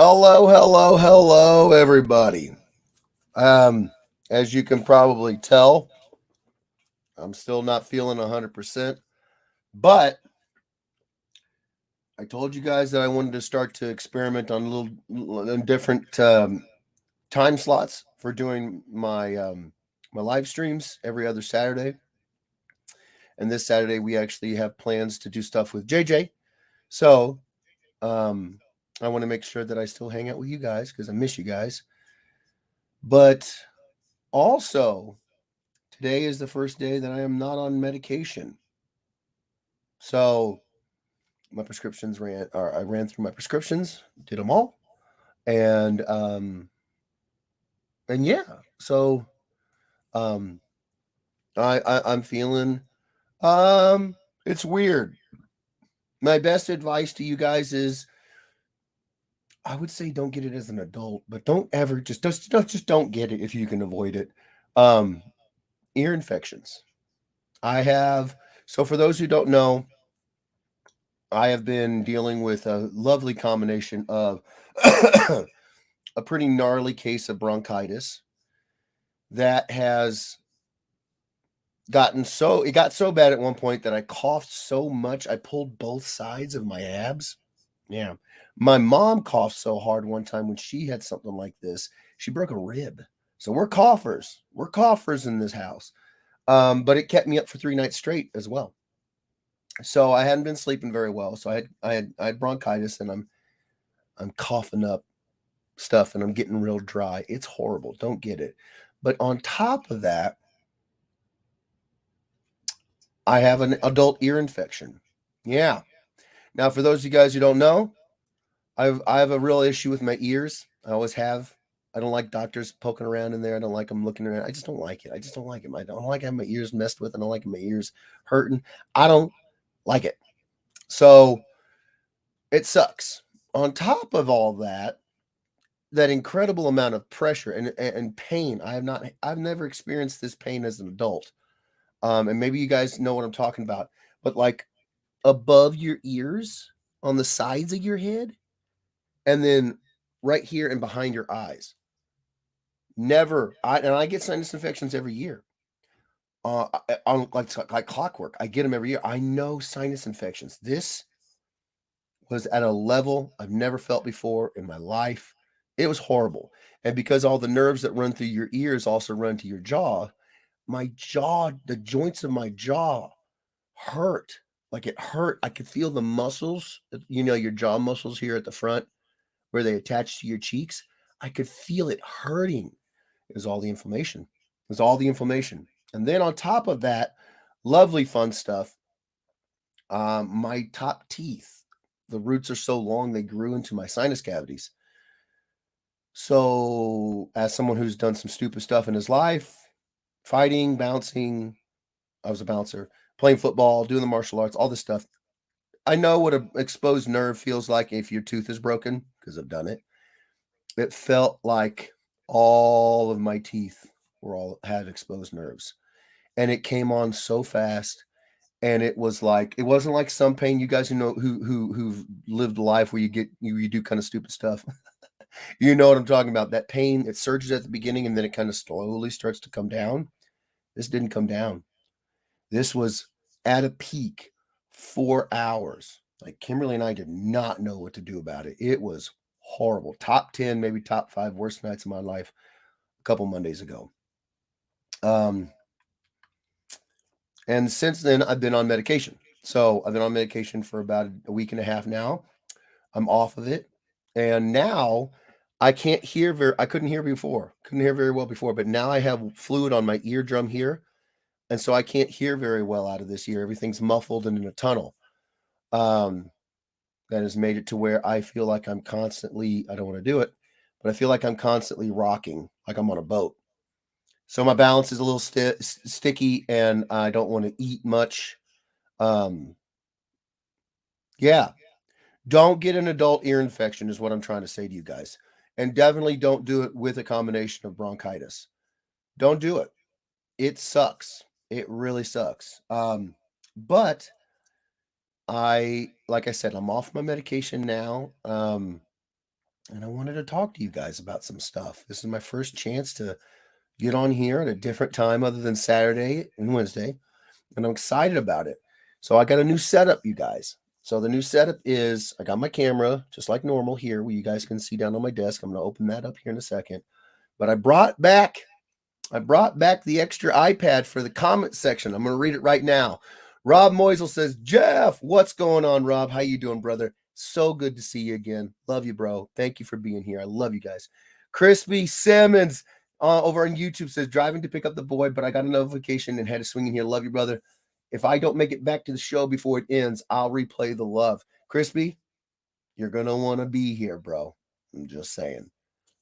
Hello, hello, hello, everybody. Um, as you can probably tell, I'm still not feeling 100%, but I told you guys that I wanted to start to experiment on different time slots for doing my live streams every other Saturday. And this Saturday, we actually have plans to do stuff with JJ. So um, I want to make sure that I still hang out with you guys because I miss you guys. But also, today is the first day that I am not on medication. So my prescriptions I ran through my prescriptions, did them all. And yeah, so um I'm feeling it's weird. My best advice to you guys is I would say don't get it as an adult, but don't ever just don't get it if you can avoid it. Um Ear infections. I have so for those who don't know, I have been dealing with a lovely combination of a pretty gnarly case of bronchitis that has it got so bad at one point that I coughed so much I pulled both sides of my abs. Yeah. My mom coughed so hard one time when she had something like this, she broke a rib. So we're coughers. We're coughers in this house. But it kept me up for 3 nights straight as well. So I hadn't been sleeping very well. So I had bronchitis and I'm coughing up stuff and I'm getting real dry. It's horrible. Don't get it. But on top of that, I have an adult ear infection. Yeah. Now, for those of you guys who don't know, I have a real issue with my ears. I always have. I don't like doctors poking around in there. I don't like them looking around. I just don't like it. I just don't like it. I don't like having my ears messed with. I don't like my ears hurting. I don't like it. So it sucks. On top of all that, that incredible amount of pressure and pain. I've never experienced this pain as an adult. And maybe you guys know what I'm talking about, but like above your ears, on the sides of your head, and then right here and behind your eyes. Never. I get sinus infections every year. On like clockwork. I get them every year. I know sinus infections. This was at a level I've never felt before in my life. It was horrible. And because all the nerves that run through your ears also run to your jaw, the joints of my jaw hurt. Like it hurt. I could feel the muscles, your jaw muscles here at the front where they attach to your cheeks. I could feel it hurting. It was all the inflammation. It was all the inflammation. And then on top of that, lovely fun stuff. My top teeth, the roots are so long they grew into my sinus cavities. So, as someone who's done some stupid stuff in his life, fighting, bouncing, I was a bouncer, playing football, doing the martial arts, all this stuff. I know what an exposed nerve feels like if your tooth is broken because I've done it. It felt like all of my teeth were all had exposed nerves, and it came on so fast. And it was like it wasn't like some pain. You guys who know who've lived a life where you do kind of stupid stuff. You know what I'm talking about. That pain, it surges at the beginning and then it kind of slowly starts to come down. This didn't come down. This was at a peak 4 hours. Like Kimberly and I did not know what to do about it. It was horrible. Top 10, maybe top five worst nights of my life a couple Mondays ago. Um, and since then, I've been on medication. So I've been on medication for about a week and a half now. I'm off of it. And now I can't hear I couldn't hear before. Couldn't hear very well before, but now I have fluid on my eardrum here. And so I can't hear very well out of this ear. Everything's muffled and in a tunnel. Um, that has made it to where I feel like I'm constantly, I don't want to do it, but I feel like I'm constantly rocking, like I'm on a boat. So my balance is a little sticky and I don't want to eat much. Um, yeah, don't get an adult ear infection, is what I'm trying to say to you guys. And definitely don't do it with a combination of bronchitis. Don't do it. It sucks. It really sucks. But like I said, I'm off my medication now. and I wanted to talk to you guys about some stuff. This is my first chance to get on here at a different time other than Saturday and Wednesday, and I'm excited about it. So I got a new setup, you guys. So the new setup is I got my camera just like normal here, where you guys can see down on my desk. I'm going to open that up here in a second. But I brought back the extra iPad for the comment section. I'm going to read it right now. Rob Moisel says, Jeff, what's going on, Rob? How you doing, brother? So good to see you again. Love you, bro. Thank you for being here. I love you guys. Crispy Simmons over on YouTube says, driving to pick up the boy, but I got a notification and had to swing in here. Love you, brother. If I don't make it back to the show before it ends, I'll replay the love. Crispy, you're going to want to be here, bro. I'm just saying.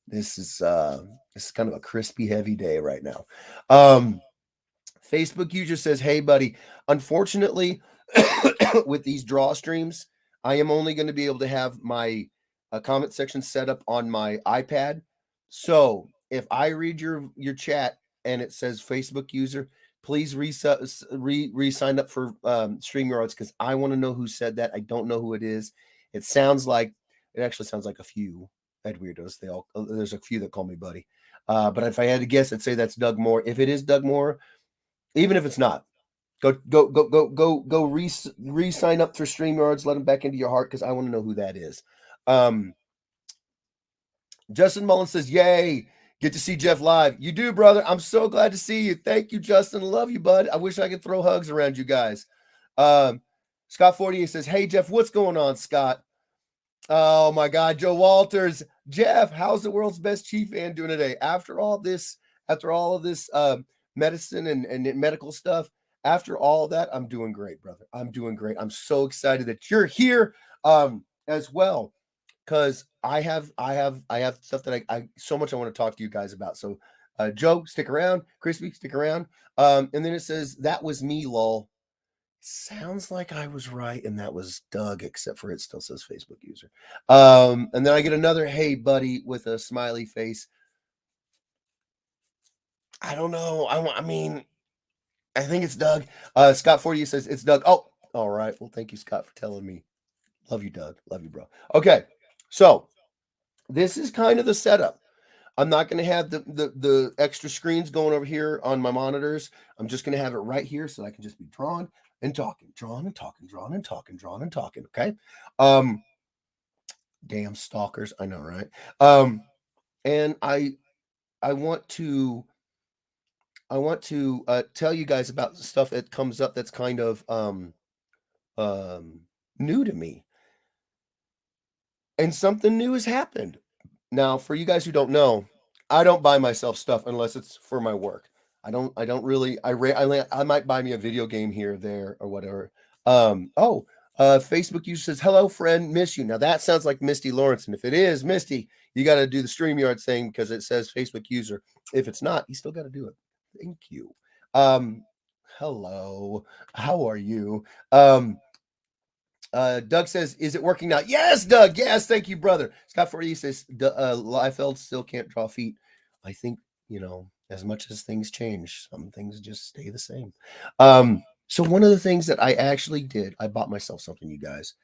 This is kind of a crispy heavy day right now. Facebook user says, "Hey buddy, unfortunately with these draw streams, I am only going to be able to have my comment section set up on my iPad. So, if I read your chat and it says Facebook user, please re-sign up for StreamYards because I want to know who said that. I don't know who it is. It actually sounds like a few Ed weirdos. There's a few that call me buddy. But if I had to guess, I'd say that's Doug Moore. If it is Doug Moore, even if it's not, go re-sign up for StreamYards. Let him back into your heart because I want to know who that is. Justin Mullins says, "Yay, get to see Jeff live." You do, brother. I'm so glad to see you. Thank you, Justin. Love you, bud. I wish I could throw hugs around you guys. Scott 48 says, "Hey, Jeff, what's going on, Scott?" Oh my God, Joe Walters. Jeff, how's the world's best Chief fan doing today? After all of this medicine and medical stuff, after all of that, I'm doing great, brother. I'm doing great. I'm so excited that you're here as well. Because I have stuff that I so much I want to talk to you guys about. So Joe, stick around. Crispy, stick around. And then it says, "That was me, lol." Sounds like I was right, and that was Doug, except for it still says Facebook user. And then I get another "Hey buddy" with a smiley face. I don't know. I mean, I think it's Doug. Scott 40 says it's Doug. Oh, all right. Well, thank you, Scott, for telling me. Love you, Doug. Love you, bro. Okay, so this is kind of the setup. I'm not going to have the extra screens going over here on my monitors. I'm just going to have it right here so I can just be drawing and talking, drawing and talking, drawing and talking, drawing and talking. Okay. Damn stalkers. I know, right? And I want to tell you guys about the stuff that comes up that's kind of new to me. And something new has happened. Now, for you guys who don't know, I don't buy myself stuff unless it's for my work. I don't really I might buy me a video game here or there or whatever. Facebook user says, "Hello friend, miss you." Now that sounds like Misty Lawrence, and if it is Misty, you got to do the StreamYard thing because it says Facebook user. If it's not, you still got to do it. Thank you. Hello. How are you? Doug says, "Is it working now?" Yes, Doug. Yes, thank you, brother. Scott 40 says, Liefeld still can't draw feet. I think, as much as things change, some things just stay the same. So one of the things that I actually did, I bought myself something, you guys,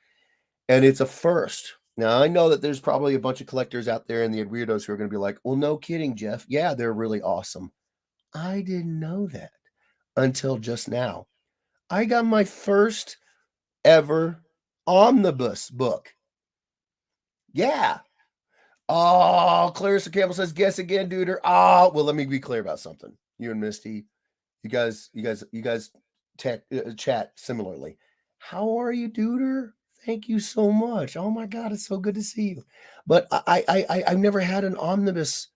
and it's a first. Now, I know that there's probably a bunch of collectors out there and the weirdos who are going to be like, "Well, no kidding, Jeff. Yeah, they're really awesome." I didn't know that until just now. I got my first ever omnibus book. Yeah. Oh, Clarissa Campbell says, "Guess again, duder." Oh, well, let me be clear about something. You and Misty, you guys chat similarly. How are you, duder? Thank you so much. Oh my God, it's so good to see you. But I've never had an omnibus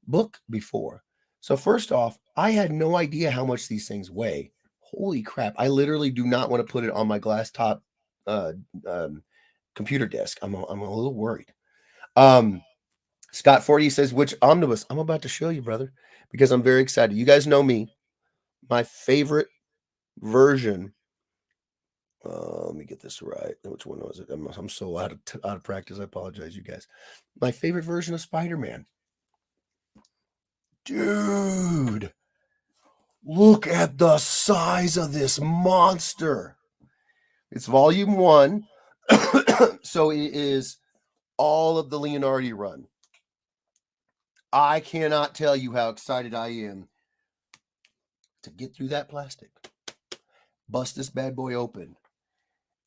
book before. So first off, I had no idea how much these things weigh. Holy crap! I literally do not want to put it on my glass top uh, computer desk. I'm a little worried. Scott 40 says, "Which omnibus?" I'm about to show you, brother, because I'm very excited. You guys know me. My favorite version. Let me get this right. Which one was it? I'm so out of practice. I apologize, you guys. My favorite version of Spider-Man. Dude, look at the size of this monster. It's volume 1. So it is all of the Leonardi run. I cannot tell you how excited I am to get through that plastic, bust this bad boy open,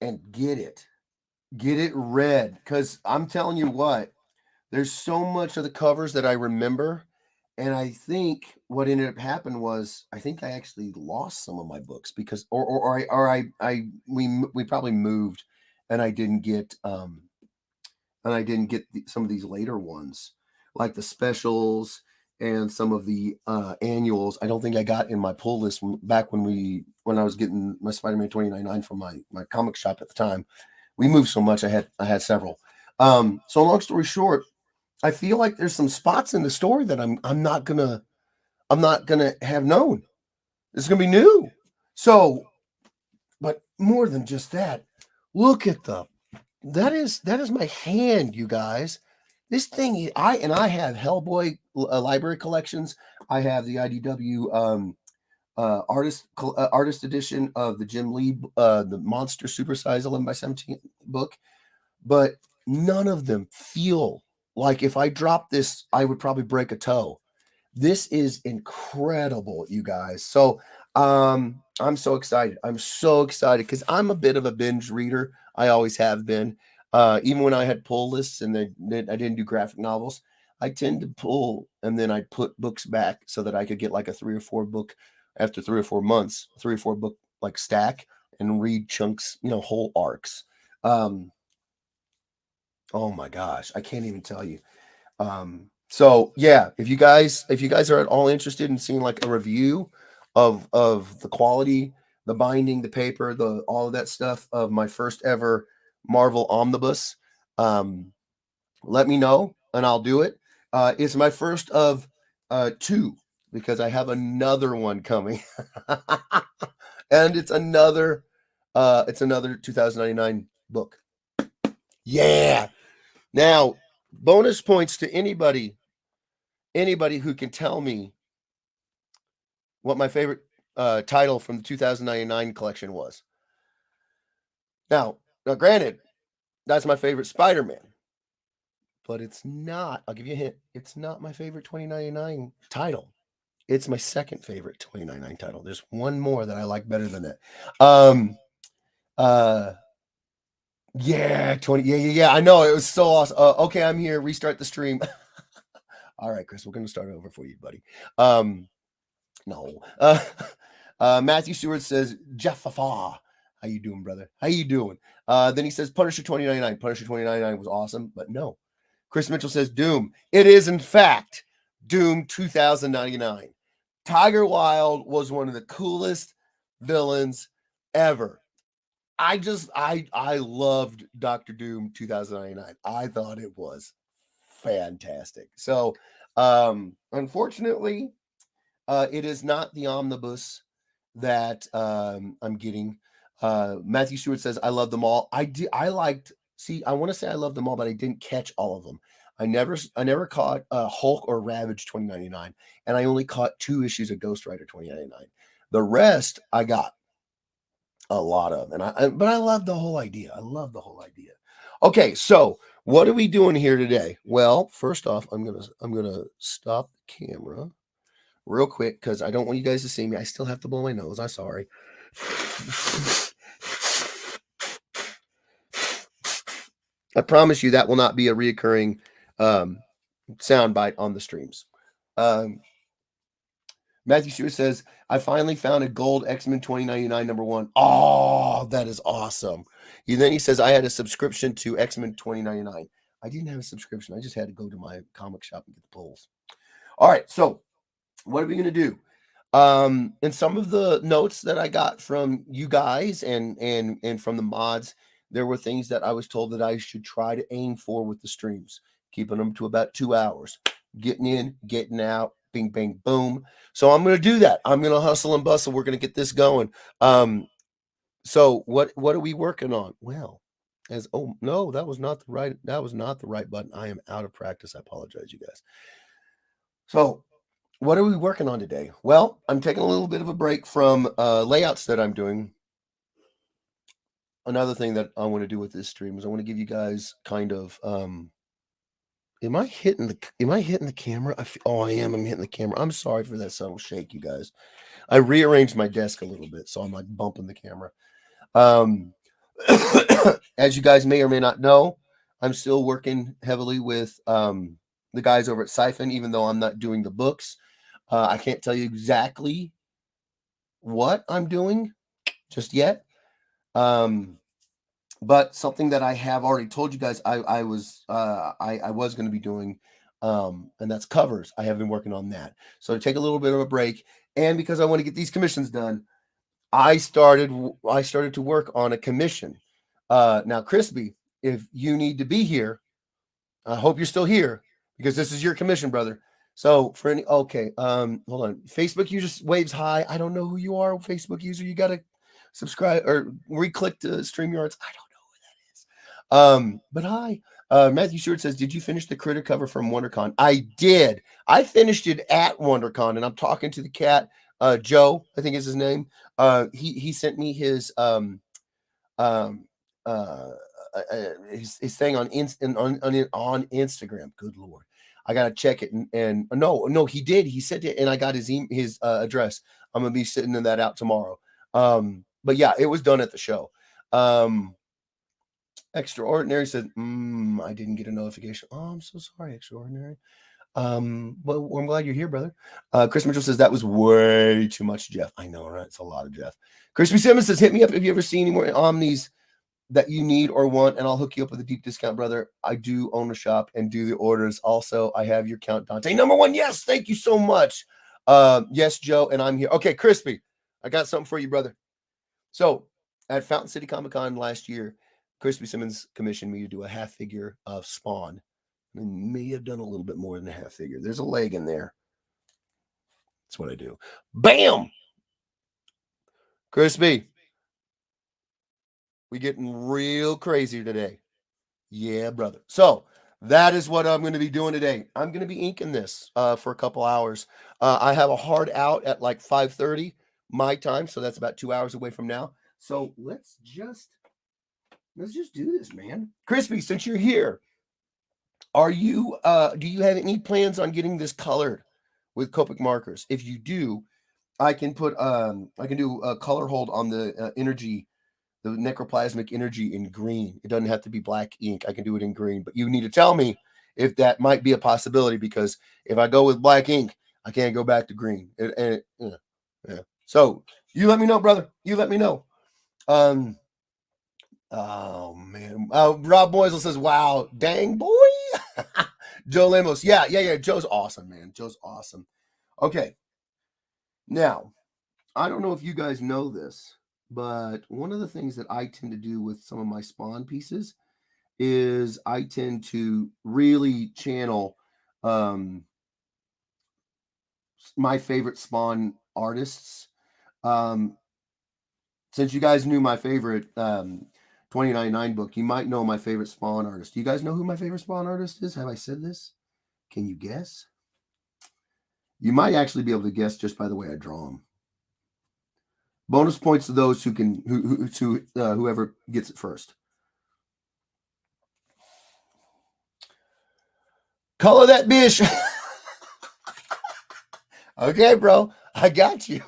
and get it read. Because I'm telling you what, there's so much of the covers that I remember. And I think what ended up happening was I think I actually lost some of my books because we probably moved and I didn't get some of these later ones like the specials and some of the annuals. I don't think I got in my pull list back when I was getting my Spider-Man 2099 from my comic shop at the time. We moved so much I had several. So long story short, I feel like there's some spots in the story that I'm not gonna have known. It's gonna be new. So, but more than just that, look at that is my hand, you guys. This thing, I have Hellboy library collections. I have the IDW artist edition of the Jim Lee the Monster Supersize 11x17 book, but none of them feel like if I drop this, I would probably break a toe. This is incredible, you guys. So I'm so excited. I'm so excited because I'm a bit of a binge reader. I always have been. Even when I had pull lists and I didn't do graphic novels, I tend to pull and then I put books back so that I could get like a 3 or 4 book after 3 or 4 months, 3 or 4 book like stack and read chunks, whole arcs. Oh my gosh, I can't even tell you. So yeah, if you guys are at all interested in seeing like a review of the quality, the binding, the paper, the all of that stuff of my first ever Marvel omnibus, let me know and I'll do it. It's my first of 2 because I have another one coming. And it's another 2099 book. Yeah. Now, bonus points to anybody who can tell me what my favorite title from the 2099 collection was. Now, granted, that's my favorite Spider-Man, but it's not. I'll give you a hint. It's not my favorite 2099 title. It's my second favorite 2099 title. There's one more that I like better than that. Yeah, 20. Yeah. I know it was so awesome. Okay, I'm here. Restart the stream. All right, Chris, we're gonna start over for you, buddy. No. Matthew Stewart says, Jaffafa. How you doing, brother? How you doing? Then he says, Punisher 2099. Punisher 2099 was awesome, but no. Chris Mitchell says, Doom. It is, in fact, Doom 2099. Tiger Wilde was one of the coolest villains ever. I loved Dr. Doom 2099. I thought it was fantastic. So, unfortunately, it is not the omnibus that I'm getting. Matthew Stewart says, I love them all. I want to say I love them all, but I didn't catch all of them. I never caught Hulk or Ravage 2099, and I only caught 2 issues of Ghost Rider 2099. The rest I got a lot of, but I love the whole idea. I love the whole idea. Okay, so what are we doing here today? Well, first off, I'm gonna stop the camera real quick because I don't want you guys to see me. I still have to blow my nose. I'm sorry. I promise you that will not be a reoccurring sound bite on the streams. Matthew Stewart says, I finally found a gold X-Men 2099 #1. Oh, that is awesome. Then he says, I had a subscription to X-Men 2099. I didn't have a subscription. I just had to go to my comic shop and get the pulls. All right, so what are we going to do? And some of the notes that I got from you guys and from the mods, there were things that I was told that I should try to aim for with the streams, keeping them to about 2 hours, getting in, getting out, bing, bang, boom. So I'm going to do that. I'm going to hustle and bustle. We're going to get this going. So what are we working on? Well, oh no, that was not the right button. I am out of practice. I apologize, you guys. So what are we working on today? Well, I'm taking a little bit of a break from layouts that I'm doing. Another thing that I want to do with this stream is I want to give you guys kind of Am I hitting the camera? Oh, I am. I'm hitting the camera. I'm sorry for that subtle shake, you guys. I rearranged my desk a little bit, so I'm like bumping the camera. Um, as you guys may or may not know, I'm still working heavily with the guys over at Siphon, even though I'm not doing the books. I can't tell you exactly what I'm doing just yet. Um, but something that I have already told you guys I was going to be doing, and that's covers. I have been working on that. So to take a little bit of a break, and because I want to get these commissions done, I started to work on a commission. Now, Crispy, if you need to be here, I hope you're still here because this is your commission, brother. So for any okay, hold on. Facebook user waves high. I don't know who you are, Facebook user. You gotta subscribe or re-click to StreamYards. I don't know who that is. But hi. Matthew Stewart says, did you finish the critter cover from WonderCon? I did. I finished it at WonderCon, and I'm talking to the cat, Joe, I think is his name. He sent me um uh, his thing on on Instagram. Good lord, I gotta check it. And no, he did. He sent it, and I got his address. I'm gonna be sending that out tomorrow. But yeah, it was done at the show. Extraordinary said, I didn't get a notification. Oh, I'm so sorry, Extraordinary. Well, I'm glad you're here, brother. Chris Mitchell says that was way too much, Jeff. I know, right? It's a lot of Jeff. Crispy Simmons says, hit me up if you ever see any more Omnis that you need or want, and I'll hook you up with a deep discount, brother. I do own a shop and do the orders. Also, I have your count, Dante. Number one, yes, thank you so much. Yes, Joe, and I'm here. Okay, Crispy, I got something for you, brother. So at Fountain City Comic Con last year, Crispy Simmons commissioned me to do a half figure of Spawn. I may have done a little bit more than a half figure. There's a leg in there. That's what I do. Bam! Crispy, we getting real crazy today. Yeah, brother. So that is what I'm going to be doing today. I'm going to be inking this for a couple hours. I have a hard out at like 5:30 my time, so that's about 2 hours away from now. So let's just do this, man. Crispy, since you're here, do you have any plans on getting this colored with Copic markers? If you do, I can do a color hold on the energy, the necroplasmic energy in green. It doesn't have to be black ink. I can do it in green, but you need to tell me if that might be a possibility, because if I go with black ink, I can't go back to green. Yeah. So you let me know, brother. You let me know. Um, oh man. Rob Moisel says, "Wow, dang boy." Joe Lemos, yeah. Joe's awesome, man. Joe's awesome. Okay, now I don't know if you guys know this, but one of the things that I tend to do with some of my Spawn pieces is I tend to really channel um, my favorite Spawn artists. Um, since you guys knew my favorite 2099 book, you might know my favorite Spawn artist. Do you guys know who my favorite Spawn artist is? Have I said this? Can you guess? You might actually be able to guess just by the way I draw them. Bonus points to those whoever gets it first. Color that bitch. Okay, bro. I got you.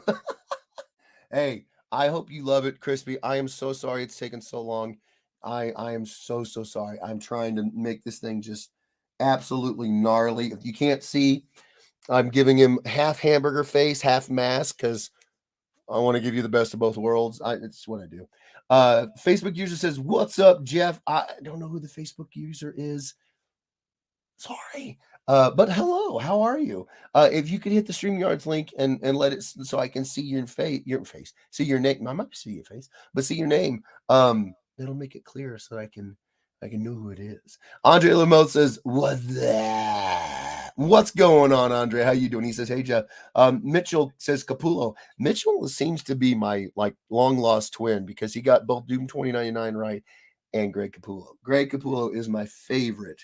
Hey, I hope you love it, Crispy. I am so sorry it's taken so long. I am so sorry. I'm trying to make this thing just absolutely gnarly. If you can't see, I'm giving him half hamburger face, half mask, because I want to give you the best of both worlds. It's what I do. Facebook user says, "What's up, Jeff?" I don't know who the Facebook user is. Sorry. But hello, how are you? If you could hit the StreamYards link and let it so I can see your face, see your name. I might see your face, but see your name. It'll make it clearer so I can know who it is. Andre Lamote says, "What's that? What's going on, Andre? How you doing?" He says, "Hey Jeff." Mitchell says, "Capullo." Mitchell seems to be my like long lost twin because he got both Doom 2099 right and Greg Capullo. Greg Capullo is my favorite.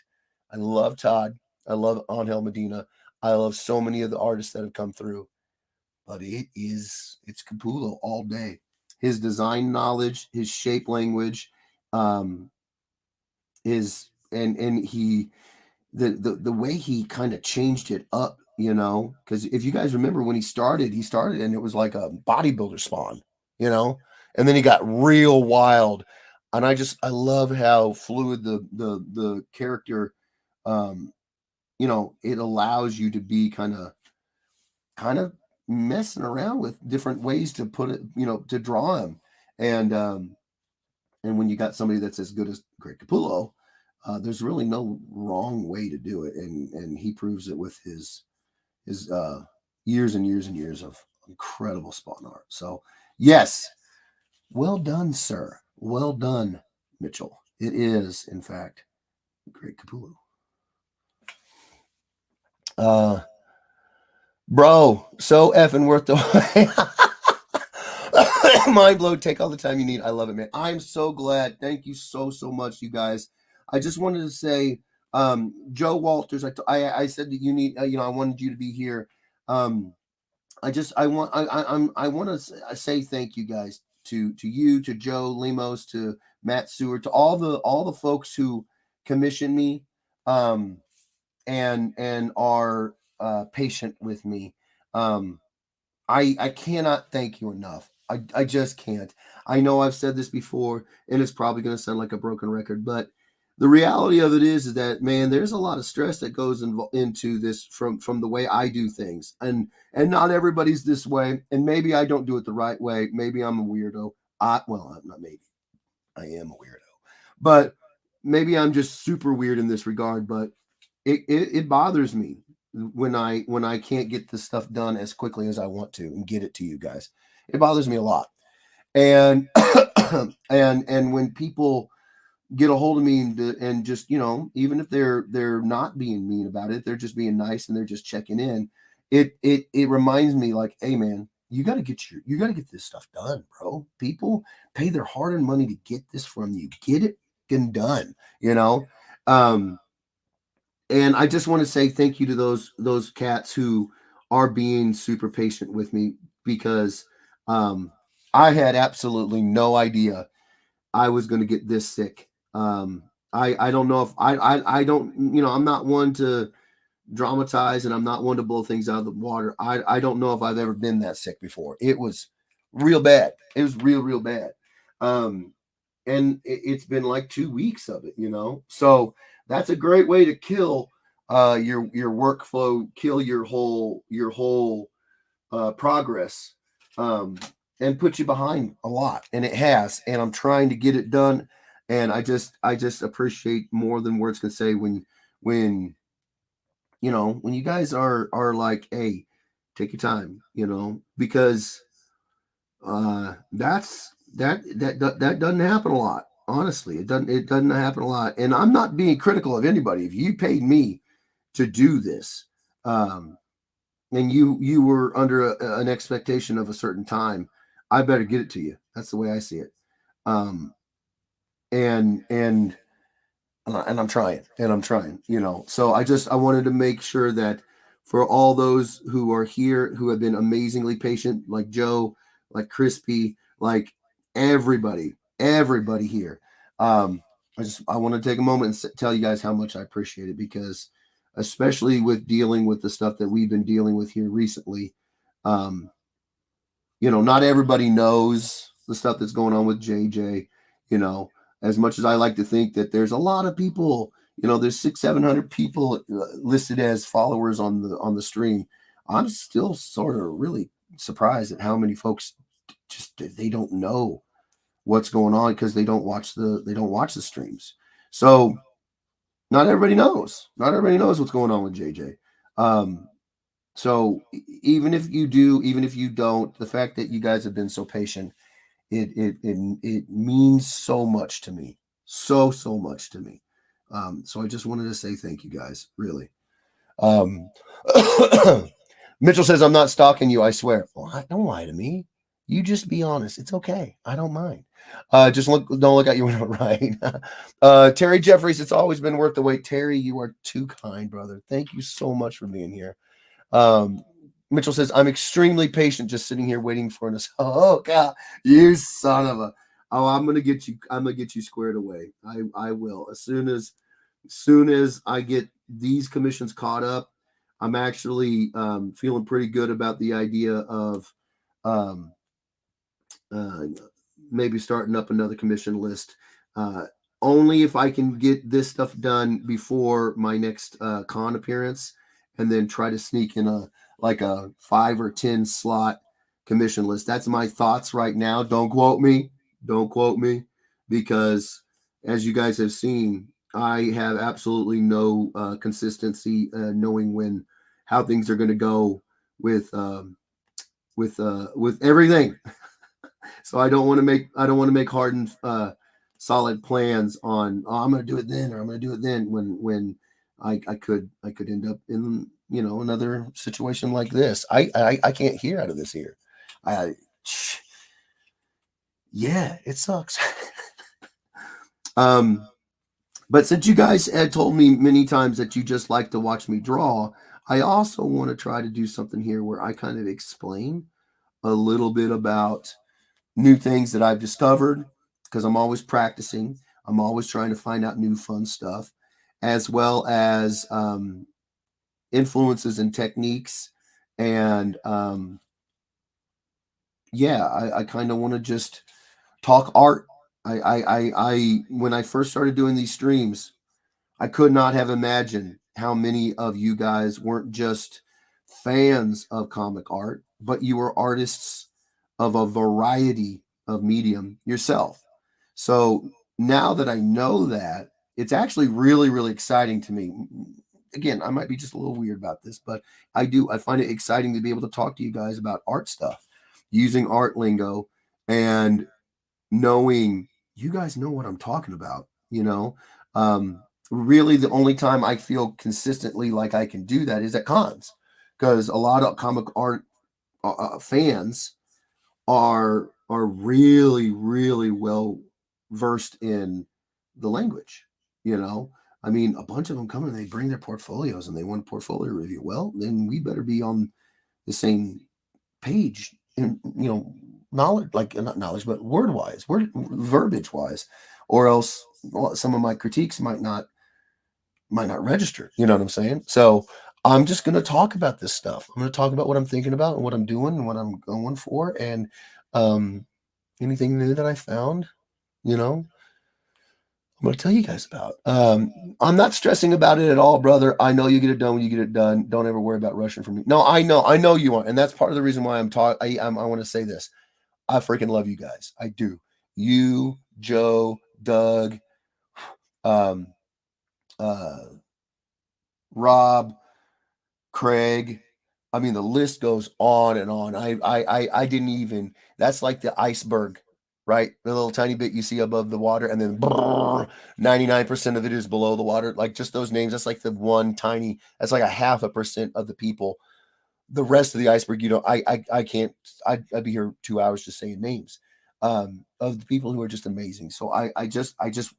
I love Todd. I love Angel Medina. I love so many of the artists that have come through, but it's Capullo all day. His design knowledge, his shape language, his and he the way he kind of changed it up, because if you guys remember when he started and it was like a bodybuilder spawn, and then he got real wild, and I love how fluid the character, um, it allows you to be kind of messing around with different ways to put it, to draw him, and and when you got somebody that's as good as Greg Capullo, there's really no wrong way to do it, and he proves it with his years and years and years of incredible spawn art. So yes, well done, sir. Well done, Mitchell. It is, in fact, Greg Capullo. Bro, so effing worth the mind blow. Take all the time you need. I love it, man. I'm so glad. Thank you so much, you guys. I just wanted to say, Joe Walters. I said that you need. I wanted you to be here. I want to say thank you guys to you, to Joe Lemos, to Matt Seward, to all the folks who commissioned me, and are patient with me. I cannot thank you enough. I just can't. I know I've said this before, and it's probably going to sound like a broken record, but the reality of it is that, man, there's a lot of stress that goes into this from the way I do things, and not everybody's this way, and maybe I don't do it the right way. Maybe I'm a weirdo. Well, I'm not maybe. I am a weirdo, but maybe I'm just super weird in this regard. But it bothers me when I can't get this stuff done as quickly as I want to and get it to you guys. It bothers me a lot. And and when people get a hold of me and just, even if they're not being mean about it, they're just being nice and they're just checking in, it reminds me, like, hey man, you got to get this stuff done, bro. People pay their hard-earned money to get this from you. Get it done, um and I just want to say thank you to those cats who are being super patient with me, because I had absolutely no idea I was going to get this sick. I don't know if I don't, I'm not one to dramatize, and I'm not one to blow things out of the water. I don't know if I've ever been that sick before. It was real bad. It was real bad. And it's been like 2 weeks of it, So that's a great way to kill your workflow, kill your whole progress, and put you behind a lot. And it has. And I'm trying to get it done. And I just appreciate more than words can say when when you guys are like, hey, take your time, because that doesn't happen a lot. Honestly, it doesn't happen a lot. And I'm not being critical of anybody. If you paid me to do this, and you were under an expectation of a certain time, I better get it to you. That's the way I see it. Um, and I'm trying, So I wanted to make sure that for all those who are here, who have been amazingly patient, like Joe, like Crispy, like everybody here. I want to take a moment and tell you guys how much I appreciate it, because especially with dealing with the stuff that we've been dealing with here recently, um, not everybody knows the stuff that's going on with JJ, as much as I like to think that there's a lot of people, there's 600-700 people listed as followers on the stream. I'm still sort of really surprised at how many folks just, they don't know what's going on, because they don't watch the streams. So not everybody knows what's going on with JJ. So even if you do, even if you don't, the fact that you guys have been so patient, it means so much to me, so much to me. So I just wanted to say thank you guys, really. Mitchell says, I'm not stalking you, I swear. Well, don't lie to me. You just be honest. It's okay. I don't mind. Just don't look at you when I'm right. Terry Jeffries, it's always been worth the wait. Terry, you are too kind, brother. Thank you so much for being here. Mitchell says, I'm extremely patient, just sitting here waiting for us. Oh God, you son of a. Oh, I'm gonna get you squared away. I will. As soon as Soon as I get these commissions caught up, I'm actually feeling pretty good about the idea of um, uh, maybe starting up another commission list. Uh, Only if I can get this stuff done before my next con appearance, and then try to sneak in a like a 5 or 10 slot commission list. That's my thoughts right now. Don't quote me. Don't quote me, because as you guys have seen, I have absolutely no consistency knowing when how things are going to go with with everything. So I don't want to make hard and solid plans on, oh, I'm going to do it then, or I'm going to do it then, when I could end up in, you know, another situation like this. I can't hear out of this ear. I Yeah, it sucks. um, but since you guys had told me many times that you just like to watch me draw, I also want to try to do something here where I kind of explain a little bit about new things that I've discovered, because I'm always practicing. I'm always trying to find out new fun stuff, as well as influences and techniques. And yeah, I kind of want to just talk art. When I first started doing these streams, I could not have imagined how many of you guys weren't just fans of comic art, but you were artists of a variety of medium yourself. So now that I know that, it's actually really, really exciting to me. Again, I might be just a little weird about this, but I find it exciting to be able to talk to you guys about art stuff, using art lingo, and knowing you guys know what I'm talking about, you know. Um, Really, the only time I feel consistently like I can do that is at cons, because a lot of comic art fans are really, really well versed in the language. You know, I mean, a bunch of them come and they bring their portfolios and they want a portfolio review. Well, then we better be on the same page, in, you know, knowledge, like not knowledge, but word verbiage wise, or else some of my critiques might not register. You know what I'm saying? So I'm just going to talk about this stuff. I'm going to talk about what I'm thinking about and what I'm doing and what I'm going for, and um, anything new that I found. You know, I'm going to tell you guys about. I'm not stressing about it at all, brother. I know you get it done when you get it done. Don't ever worry about rushing from me. No, I know you are, and that's part of the reason why I'm talking. I want to say this. I freaking love you guys. I do. You, Joe, Doug, um, uh, Rob, Craig. I mean, the list goes on and on. I didn't even. That's like the iceberg, right? The little tiny bit you see above the water, and then 99% of it is below the water. Like just those names. That's like the one tiny. That's like a 0.5% of the people. The rest of the iceberg, you know, I can't. I'd be here 2 hours just saying names of the people who are just amazing. So I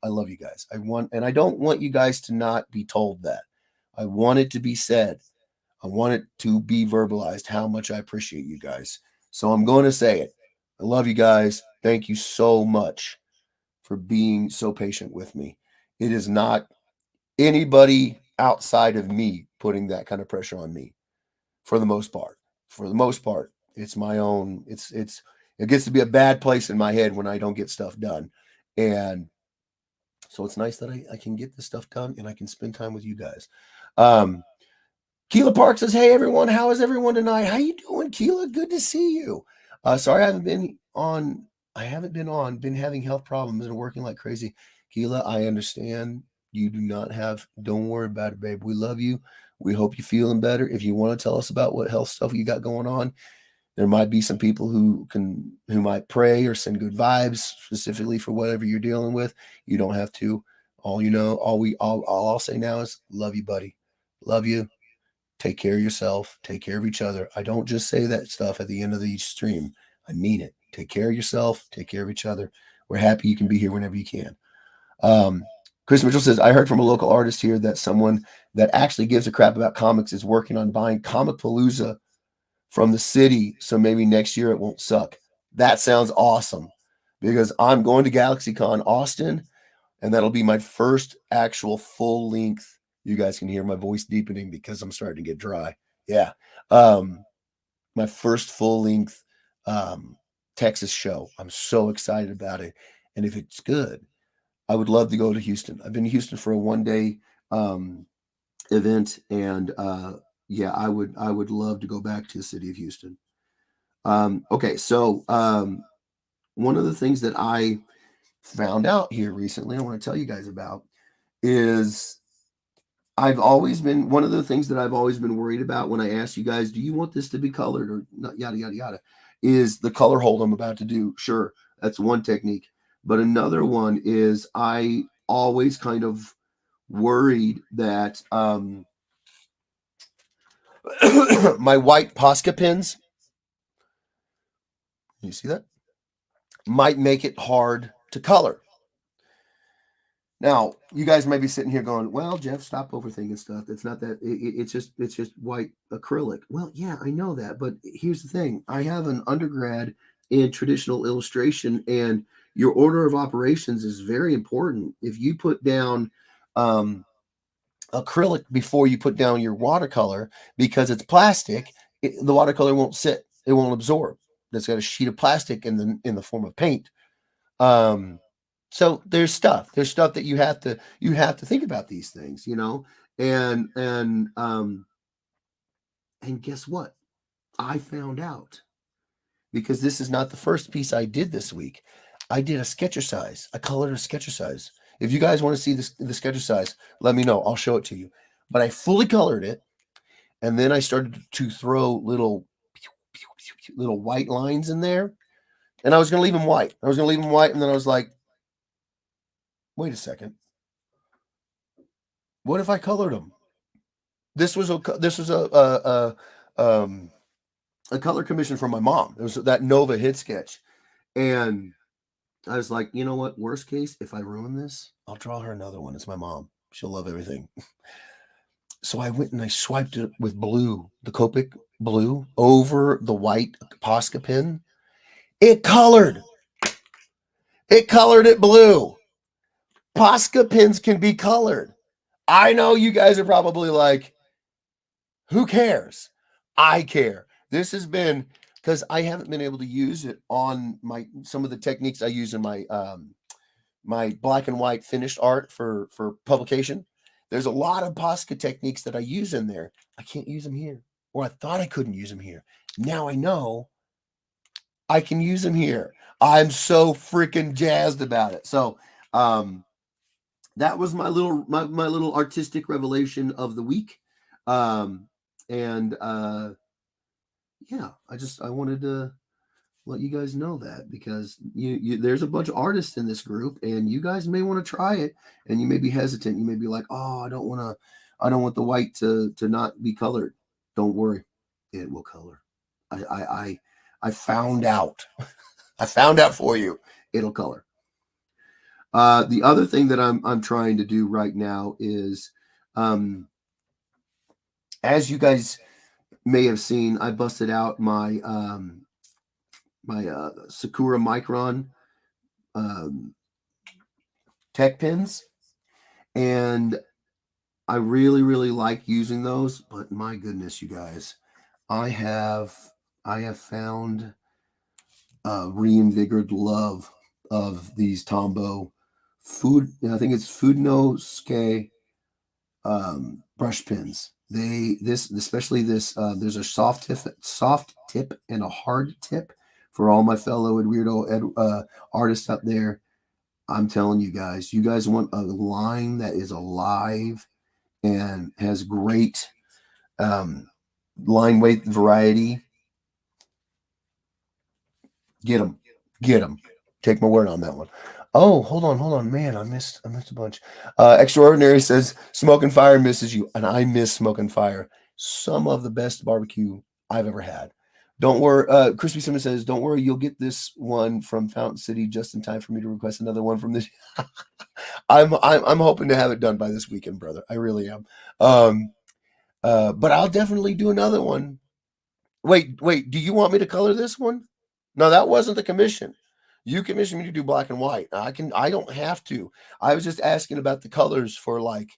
love you guys. And I don't want you guys to not be told that. I want it to be said. I want it to be verbalized how much I appreciate you guys. So I'm going to say it. I love you guys. Thank you so much for being so patient with me. It is not anybody outside of me putting that kind of pressure on me, for the most part. For the most part, it's my own. It gets to be a bad place in my head when I don't get stuff done. And so it's nice that I can get this stuff done and I can spend time with you guys. Um, Keela Park says, "Hey everyone, how is everyone tonight? How you doing, Keela? Good to see you. Sorry I haven't been on. I haven't been on. Been having health problems and working like crazy. Keela, I understand. You do not have. Don't worry about it, babe. We love you. We hope you're feeling better. If you want to tell us about what health stuff you got going on, there might be some people who might pray or send good vibes specifically for whatever you're dealing with. You don't have to. All you know, all I'll say now is love you, buddy. Love you. Take care of yourself. Take care of each other. I don't just say that stuff at the end of each stream. I mean it. Take care of yourself. Take care of each other. We're happy you can be here whenever you can. Um, Chris Mitchell says, I heard from a local artist here that someone that actually gives a crap about comics is working on buying Comic Palooza from the city. So maybe next year it won't suck. That sounds awesome, because I'm going to GalaxyCon Austin And that'll be my first actual full length. You guys can hear my voice deepening because I'm starting to get dry. Yeah. My first full length Texas show. I'm so excited about it. And if it's good, I would love to go to Houston. I've been to Houston for a 1 day event, and yeah, I would love to go back to the city of Houston. Okay, so one of the things that I found out here recently, I want to tell you guys about, is I've always been one of the things that I've always been worried about when I ask you guys, do you want this to be colored or not, yada yada yada, is the color hold I'm about to do. Sure, that's one technique, but another one is I always kind of worried that my white Posca pins, you see that, might make it hard to color. Now, you guys may be sitting here going, "Well, Jeff, stop overthinking stuff. It's not that. It's just white acrylic." Well, yeah, I know that, but here's the thing: I have an undergrad in traditional illustration, and your order of operations is very important. If you put down um, acrylic before you put down your watercolor, because it's plastic, the watercolor won't sit. It won't absorb. It's got a sheet of plastic in the form of paint. Um, so there's stuff that you have to think about these things, and guess what? I found out, because this is not the first piece I did this week. I did a sketchercise. I colored a sketchercise. If you guys want to see the sketchercise, let me know. I'll show it to you. But I fully colored it, and then I started to throw little white lines in there, and I was going to leave them white. And then I was like, wait a second. What if I colored them? This was a color commission from my mom. It was that Nova hit sketch, and I was like, you know what? Worst case, if I ruin this, I'll draw her another one. It's my mom. She'll love everything. So I went and I swiped it with blue, the Copic blue, over the white Posca pen. It colored. It colored it blue. Posca pens can be colored. I know you guys are probably like, who cares? I care. This has been, because I haven't been able to use it on some of the techniques I use in my black and white finished art for publication. There's a lot of Posca techniques that I use in there. I can't use them here, or I thought I couldn't use them here. Now I know I can use them here. I'm so freaking jazzed about it. So that was my little artistic revelation of the week. And yeah, I wanted to let you guys know that, because there's a bunch of artists in this group, and you guys may want to try it, and you may be hesitant. You may be like, "Oh, I don't want the white to not be colored." Don't worry, it will color. I found out. I found out for you. It'll color. The other thing that I'm trying to do right now is, as you guys may have seen, I busted out my Sakura Micron tech pins, and I really really like using those. But my goodness, you guys, I have found a reinvigorated love of these Tombow food. I think it's Fudenosuke brush pins. Especially this, there's a soft tip and a hard tip for all my fellow and weirdo artists out there. I'm telling you guys want a line that is alive and has great line weight variety. Get them, get them. Take my word on that one. Oh, hold on, man. I missed a bunch. Extraordinary says Smoke and Fire misses you, and I miss Smoke and Fire. Some of the best barbecue I've ever had. Don't worry. Crispy Simmer says, "Don't worry, you'll get this one from Fountain City just in time for me to request another one from this." I'm hoping to have it done by this weekend, brother. I really am. But I'll definitely do another one. Wait. Do you want me to color this one? No, that wasn't the commission. You commission me to do black and white. I don't have to. I was just asking about the colors for like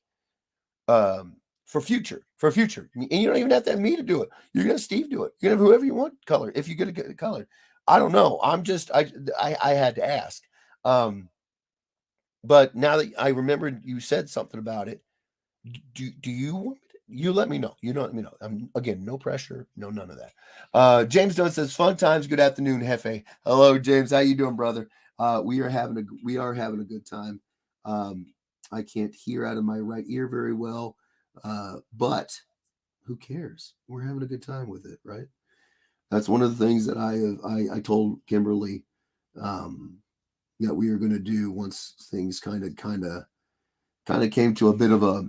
for future. And you don't even have to have me to do it. You can have Steve do it. You can have whoever you want color if you get a color. I don't know. I had to ask. But now that I remembered you said something about it, do you want me to, you let me know. You know, let me know. Again, no pressure, no none of that. James Dunn says, "Fun times. Good afternoon, Hefe." Hello, James. How you doing, brother? We are having a good time. I can't hear out of my right ear very well, but who cares? We're having a good time with it, right? That's one of the things that I told Kimberly that we were going to do once things kind of came to a bit of a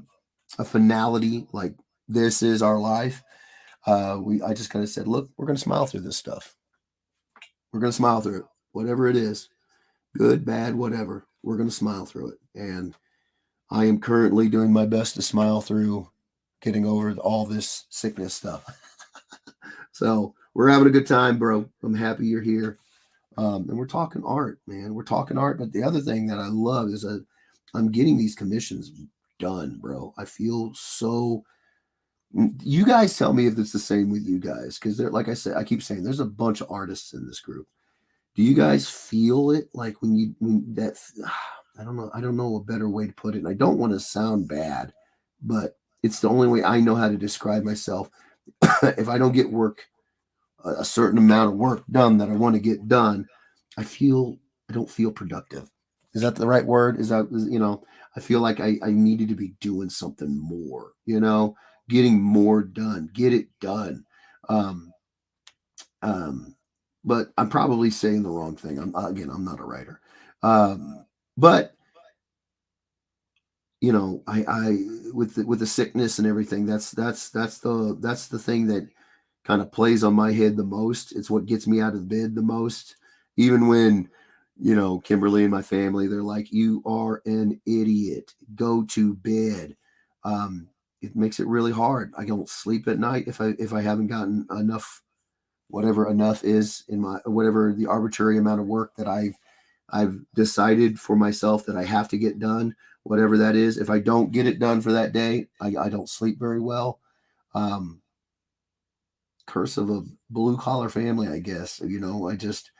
finality. Like, this is our life. I just kind of said, look, we're going to smile through this stuff. We're going to smile through it, whatever it is, good, bad, whatever. We're going to smile through it, and I am currently doing my best to smile through getting over all this sickness stuff. So we're having a good time, bro. I'm happy you're here. And we're talking art, man. We're talking art. But the other thing that I love is I'm getting these commissions done, bro. I feel so. You guys tell me if it's the same with you guys, because like I said, I keep saying there's a bunch of artists in this group. Do you guys feel it like when that? I don't know a better way to put it. And I don't want to sound bad, but it's the only way I know how to describe myself. If I don't get a certain amount of work done that I want to get done, I don't feel productive. Is that the right word? I feel like I needed to be doing something more, getting more done, get it done. Um, but I'm probably saying the wrong thing. I'm not a writer. But I with the sickness and everything, that's the thing that kind of plays on my head the most. It's what gets me out of bed the most. Even when, Kimberly and my family, they're like, "You are an idiot. Go to bed." It makes it really hard. I don't sleep at night if I haven't gotten enough, whatever enough is in my whatever the arbitrary amount of work that I've decided for myself that I have to get done, whatever that is. If I don't get it done for that day, I don't sleep very well. Curse of a blue collar family, I guess. I just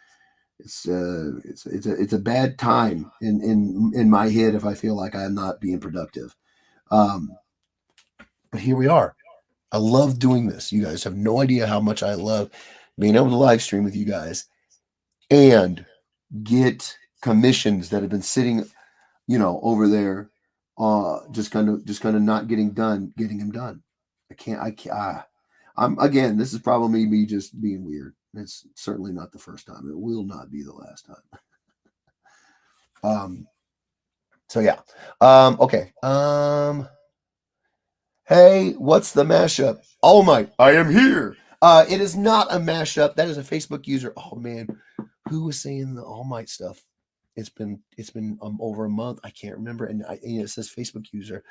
it's a bad time in my head if I feel like I'm not being productive. But here we are. I love doing this. You guys have no idea how much I love being able to live stream with you guys and get commissions that have been sitting, over there, just kind of not getting them done. I'm again, this is probably me just being weird. It's certainly not the first time. It will not be the last time. So yeah. Okay. Hey, what's the mashup? All Might, I am here. It is not a mashup. That is a Facebook user. Oh man, who was saying the All Might stuff? It's been over a month. I can't remember, and it says Facebook user.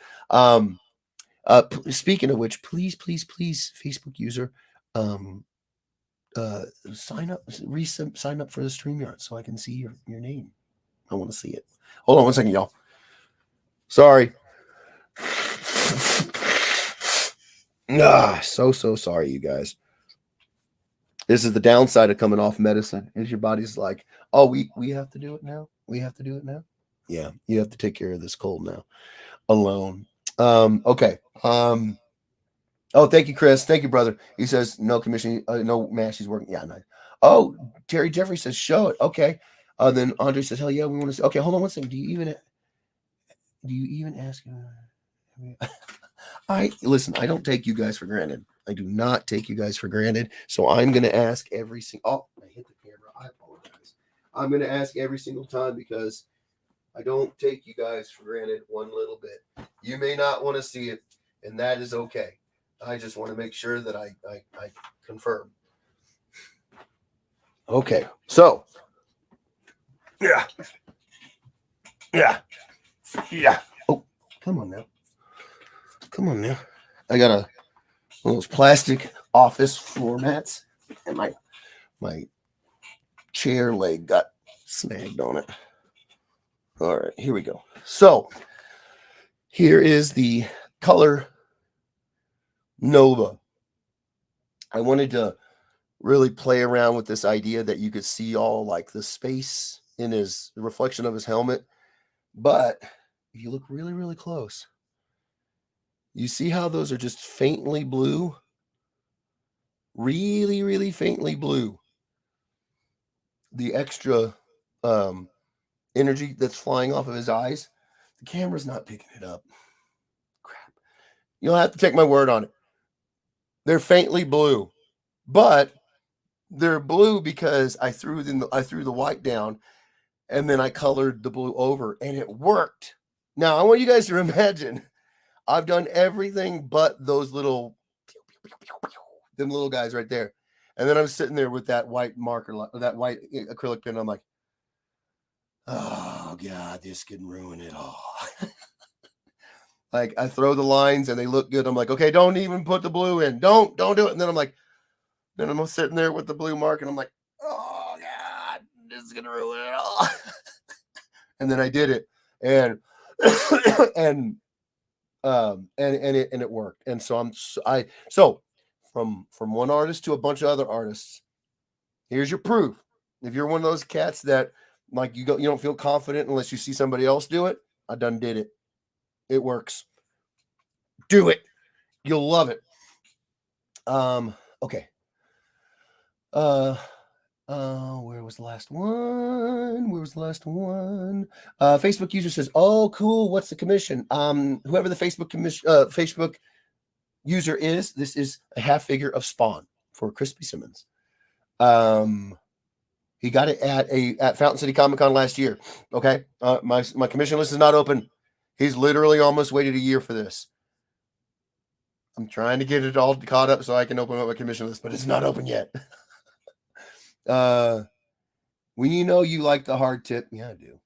Speaking of which, please, Facebook user, sign up, sign up for the StreamYard so I can see your name. I want to see it. Hold on one second, y'all. Sorry. So sorry, you guys. This is the downside of coming off medicine. Is your body's like, oh, we have to do it now. We have to do it now. Yeah, you have to take care of this cold now, alone. Okay. Oh, thank you, Chris. Thank you, brother. He says no commission, no match. He's working. Yeah, nice. Oh, Terry Jeffrey says show it. Okay. Then Andre says, hell yeah, we want to see. Okay, hold on one second. Do you even ask? Listen. I don't take you guys for granted. I do not take you guys for granted. So I'm going to ask every single. Oh, I hit the camera. I apologize. I'm going to ask every single time because I don't take you guys for granted one little bit. You may not want to see it, and that is okay. I just want to make sure that I confirm. Okay, so yeah. Oh, come on now. I got one of those plastic office floor mats, and my chair leg got snagged on it. All right, here we go. So here is the color Nova. I wanted to really play around with this idea that you could see all like the space in his the reflection of his helmet. But if you look really, really close, you see how those are just faintly blue? Really, really faintly blue. The extra energy that's flying off of his eyes, the camera's not picking it up. Crap. You'll have to take my word on it. They're faintly blue, but they're blue because I threw the white down and then I colored the blue over and it worked. Now, I want you guys to imagine I've done everything but those little them little guys right there. And then I'm sitting there with that white marker, that white acrylic pen. I'm like, oh God, this could ruin it all. Like I throw the lines and they look good. I'm like, okay, don't even put the blue in. Don't do it. And then I'm sitting there with the blue mark and I'm like, oh God, this is gonna ruin it all. And then I did it, and and it worked. And so from one artist to a bunch of other artists. Here's your proof. If you're one of those cats that like you don't feel confident unless you see somebody else do it, I done did it. It works. Do it. You'll love it. Okay. Where was the last one? Facebook user says, "Oh, cool. What's the commission?" Whoever the Facebook user is, this is a half figure of Spawn for Crispy Simmons. He got it at Fountain City Comic Con last year. Okay. My commission list is not open. He's literally almost waited a year for this. I'm trying to get it all caught up so I can open up my commission list, but it's not open yet. When you know you like the hard tip, yeah, I do.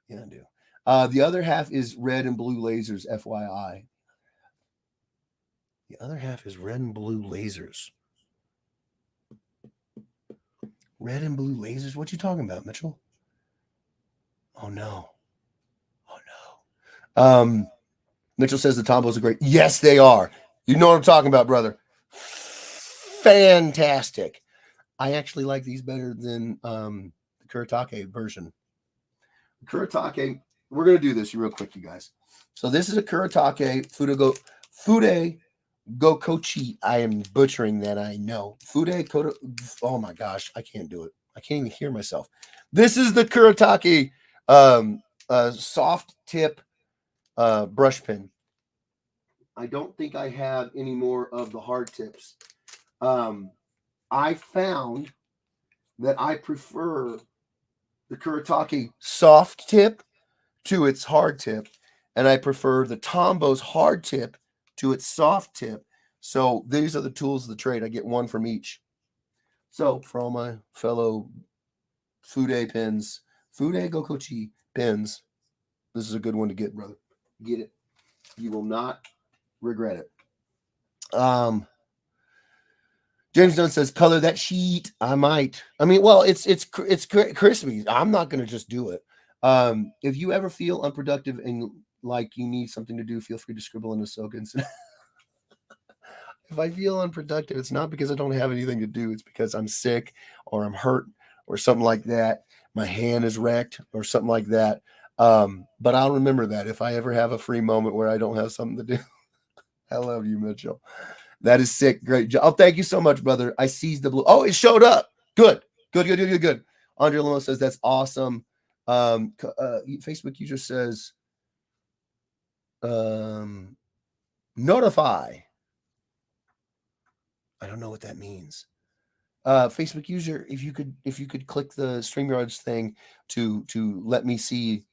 The other half is red and blue lasers, FYI. The other half is red and blue lasers. Red and blue lasers? What you talking about, Mitchell? Oh no. Mitchell says the Tombos are great. Yes, they are. You know what I'm talking about, brother. Fantastic. I actually like these better than the Kuretake version. Kuretake, we're going to do this real quick, you guys. So this is a Kuretake Fude Gokochi. I am butchering that, I know. Oh my gosh, I can't do it. I can't even hear myself. This is the Kuretake soft tip brush pen. I don't think I have any more of the hard tips. I found that I prefer the Kuretake soft tip to its hard tip, and I prefer the Tombo's hard tip to its soft tip. So these are the tools of the trade. I get one from each. So for all my fellow Fude Gokochi pens, this is a good one to get, brother. Get it. You will not regret it. James Dunn says, color that sheet. I might. I mean, well, it's crispy. I'm not going to just do it. If you ever feel unproductive and like you need something to do, feel free to scribble in a Sokins. If I feel unproductive, it's not because I don't have anything to do. It's because I'm sick or I'm hurt or something like that. My hand is wrecked or something like that. But I'll remember that if I ever have a free moment where I don't have something to do. I love you, Mitchell. That is sick. Great job. Oh, thank you so much, brother. I seized the blue. Oh, it showed up. Good. Andre Limo says that's awesome. Facebook user says, notify. I don't know what that means. Facebook user, if you could click the StreamYards thing to let me see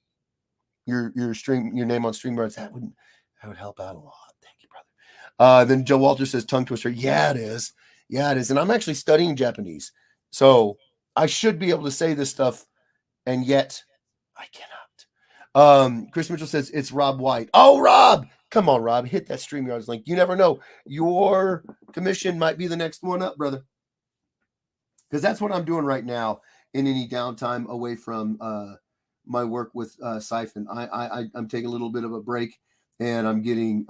your name on StreamYards, that would help out a lot. Thank you, brother. Then Joe Walter says tongue twister. Yeah, it is. And I'm actually studying Japanese, so I should be able to say this stuff, and yet I cannot. Chris Mitchell says it's Rob White. Oh, Rob, come on, Rob, hit that StreamYards link. You never know, your commission might be the next one up, brother. because that's what I'm doing right now in any downtime away from my work with Siphon. I'm taking a little bit of a break, and I'm getting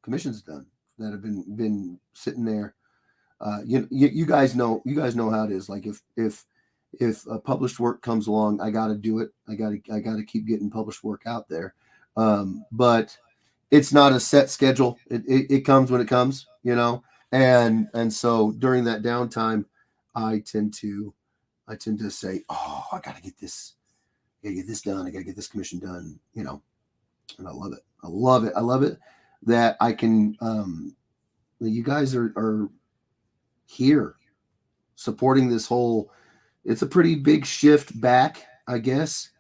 commissions done that have been sitting there. You guys know how it is. Like if published work comes along, I got to do it. I got to keep getting published work out there. But it's not a set schedule. It comes when it comes, and so during that downtime, I tend to say, oh, I got to get this done. I got to get this commission done, and I love it. I love it. I love it that I can, you guys are here supporting this whole, it's a pretty big shift back, I guess,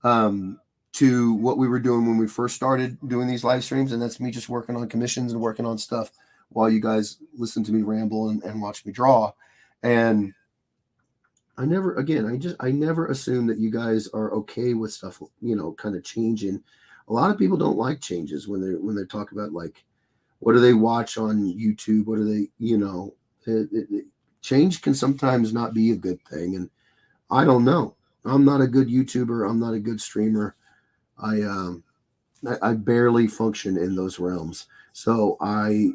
to what we were doing when we first started doing these live streams. And that's me just working on commissions and working on stuff while you guys listen to me ramble and watch me draw. And I never assume that you guys are okay with stuff, kind of changing. A lot of people don't like changes when they talk about, like, what do they watch on YouTube? What do they, change can sometimes not be a good thing. And I don't know. I'm not a good YouTuber. I'm not a good streamer. I barely function in those realms. So I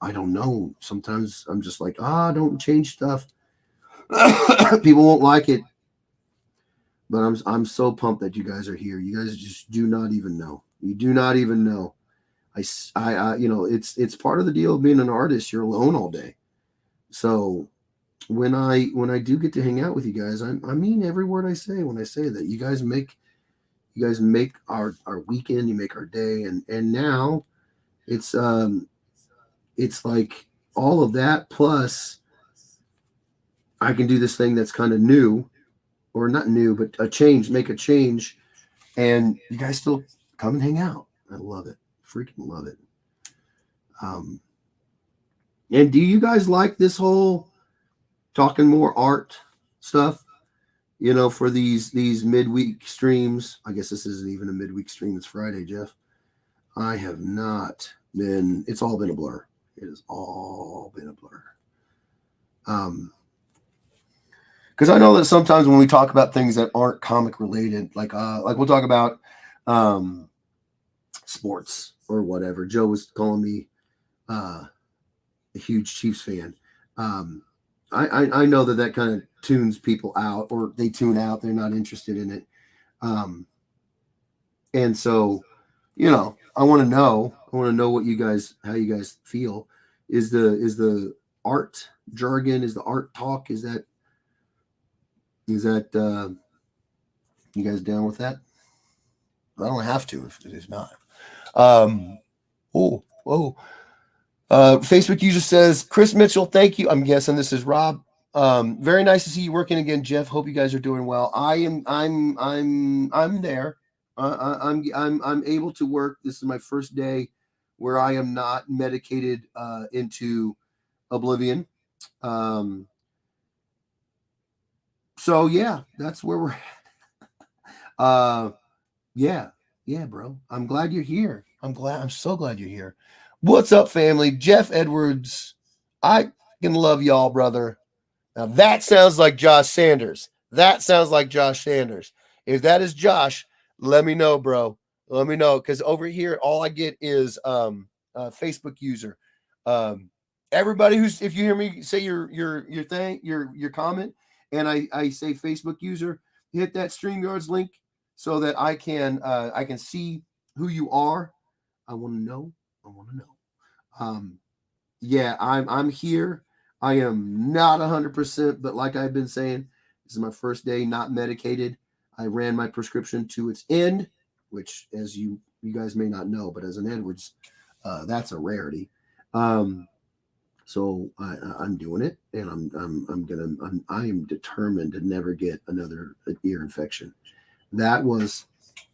don't know. Sometimes I'm just like, don't change stuff. People won't like it. But I'm so pumped that you guys are here. You guys just do not even know. You do not even know. It's part of the deal of being an artist. You're alone all day. So when I do get to hang out with you guys, I mean every word I say when I say that. You guys make our weekend, you make our day, and now it's like all of that plus I can do this thing that's kind of new, or not new, but make a change, and you guys still come and hang out. I love it. Freaking love it. And do you guys like this whole talking more art stuff? For these midweek streams. I guess this isn't even a midweek stream. It's Friday, Jeff. I have not been. It's all been a blur. It has all been a blur. Because I know that sometimes when we talk about things that aren't comic related, like we'll talk about sports or whatever. Joe was calling me a huge Chiefs fan. I know that kind of tunes people out, or they tune out. They're not interested in it. And so, I want to know how you guys feel. Is the art jargon, is the art talk, is that you guys down with that? I don't have to if it is not. Facebook user says, Chris Mitchell, thank you. I'm guessing this is Rob. Very nice to see you working again, Jeff. Hope you guys are doing well. I'm there. I'm able to work. This is my first day where I am not medicated into oblivion. So yeah, that's where we're at. Yeah, bro. I'm glad you're here. I'm so glad you're here. What's up, family? Jeff Edwards. I can love y'all, brother. Now that sounds like Josh Sanders. If that is Josh, let me know, bro. Let me know, because over here, all I get is Facebook user. Everybody if you hear me say your thing, your comment, and I say Facebook user, hit that StreamYards link so that I can see who you are. I want to know. Yeah, I'm here. I am not 100%, but like I've been saying, this is my first day not medicated. I ran my prescription to its end, which, as you guys may not know, but as an Edwards, that's a rarity. So I'm doing it, and I am determined to never get another ear infection. That was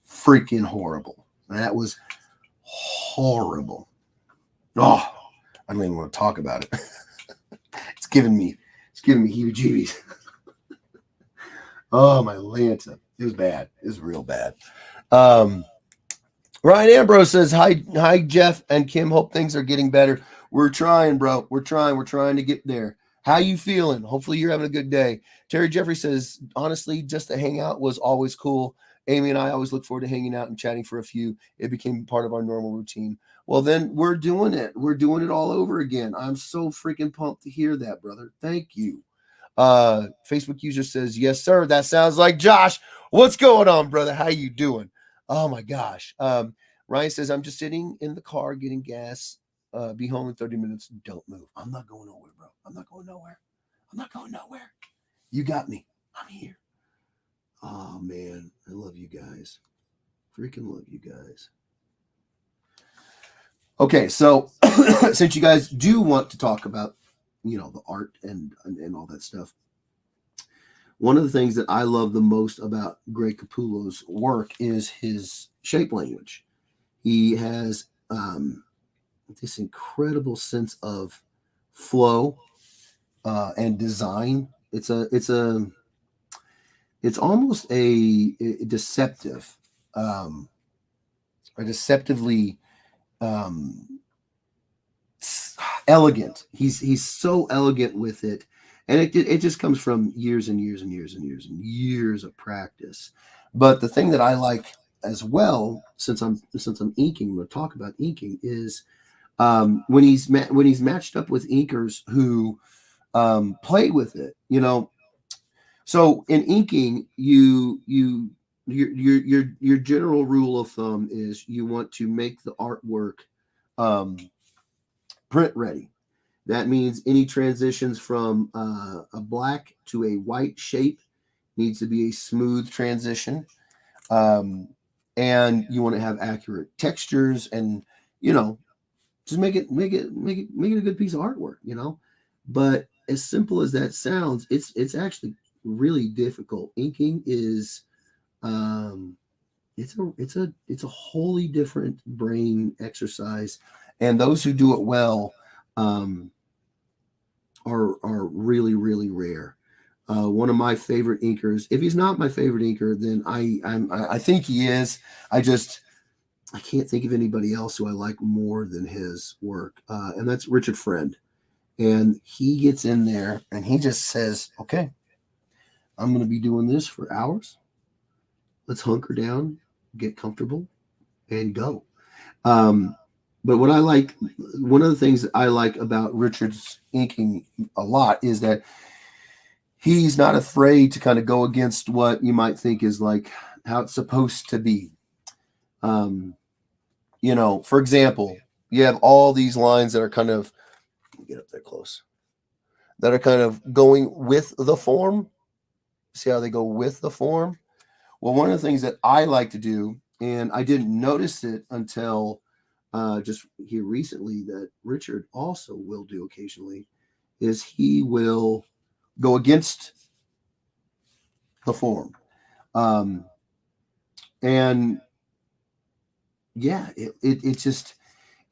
freaking horrible. That was horrible. Oh, I don't even want to talk about it. It's giving me heebie-jeebies. Oh, my Lanta. It was bad. It was real bad. Ryan Ambrose says, hi, Jeff and Kim. Hope things are getting better. We're trying, bro. We're trying to get there. How you feeling? Hopefully you're having a good day. Terry Jeffrey says, honestly, just to hang out was always cool. Amy and I always look forward to hanging out and chatting for a few. It became part of our normal routine. Well, then we're doing it. We're doing it all over again. I'm so freaking pumped to hear that, brother. Thank you. Facebook user says, yes, sir. That sounds like Josh. What's going on, brother? How you doing? Oh my gosh. Ryan says, I'm just sitting in the car getting gas. Be home in 30 minutes. Don't move. I'm not going nowhere, bro. I'm not going nowhere. I'm not going nowhere. You got me. I'm here. Oh man, I love you guys. Freaking love you guys. Okay, so since you guys do want to talk about, the art and all that stuff, one of the things that I love the most about Greg Capullo's work is his shape language. He has this incredible sense of flow and design. It's almost a deceptive, um, or deceptively um, elegant. He's so elegant with it, and it just comes from years and years and years and years and years of practice. But the thing that I like as well, since I'm inking, we'll talk about inking, is when he's matched up with inkers who play with it. So in inking, your general rule of thumb is you want to make the artwork um, print ready. That means any transitions from a black to a white shape needs to be a smooth transition, um, and you want to have accurate textures, and you know just make it a good piece of artwork. But as simple as that sounds, it's actually really difficult. Inking is um, it's a wholly different brain exercise, and those who do it well um, are really really rare. One of my favorite inkers, if he's not my favorite inker, then I think he is. I can't think of anybody else who I like more than his work, and that's Richard Friend. And he gets in there and he just says, "Okay, I'm going to be doing this for hours. Let's hunker down, get comfortable, and go." Um, but one of the things that I like about Richard's inking a lot is that he's not afraid to kind of go against what you might think is like how it's supposed to be. Um, for example, you have all these lines that are kind of get up there close, that are kind of going with the form. See how they go with the form? Well, one of the things that I like to do, and I didn't notice it until just here recently, that Richard also will do occasionally, is he will go against the form. Um, and yeah, it's just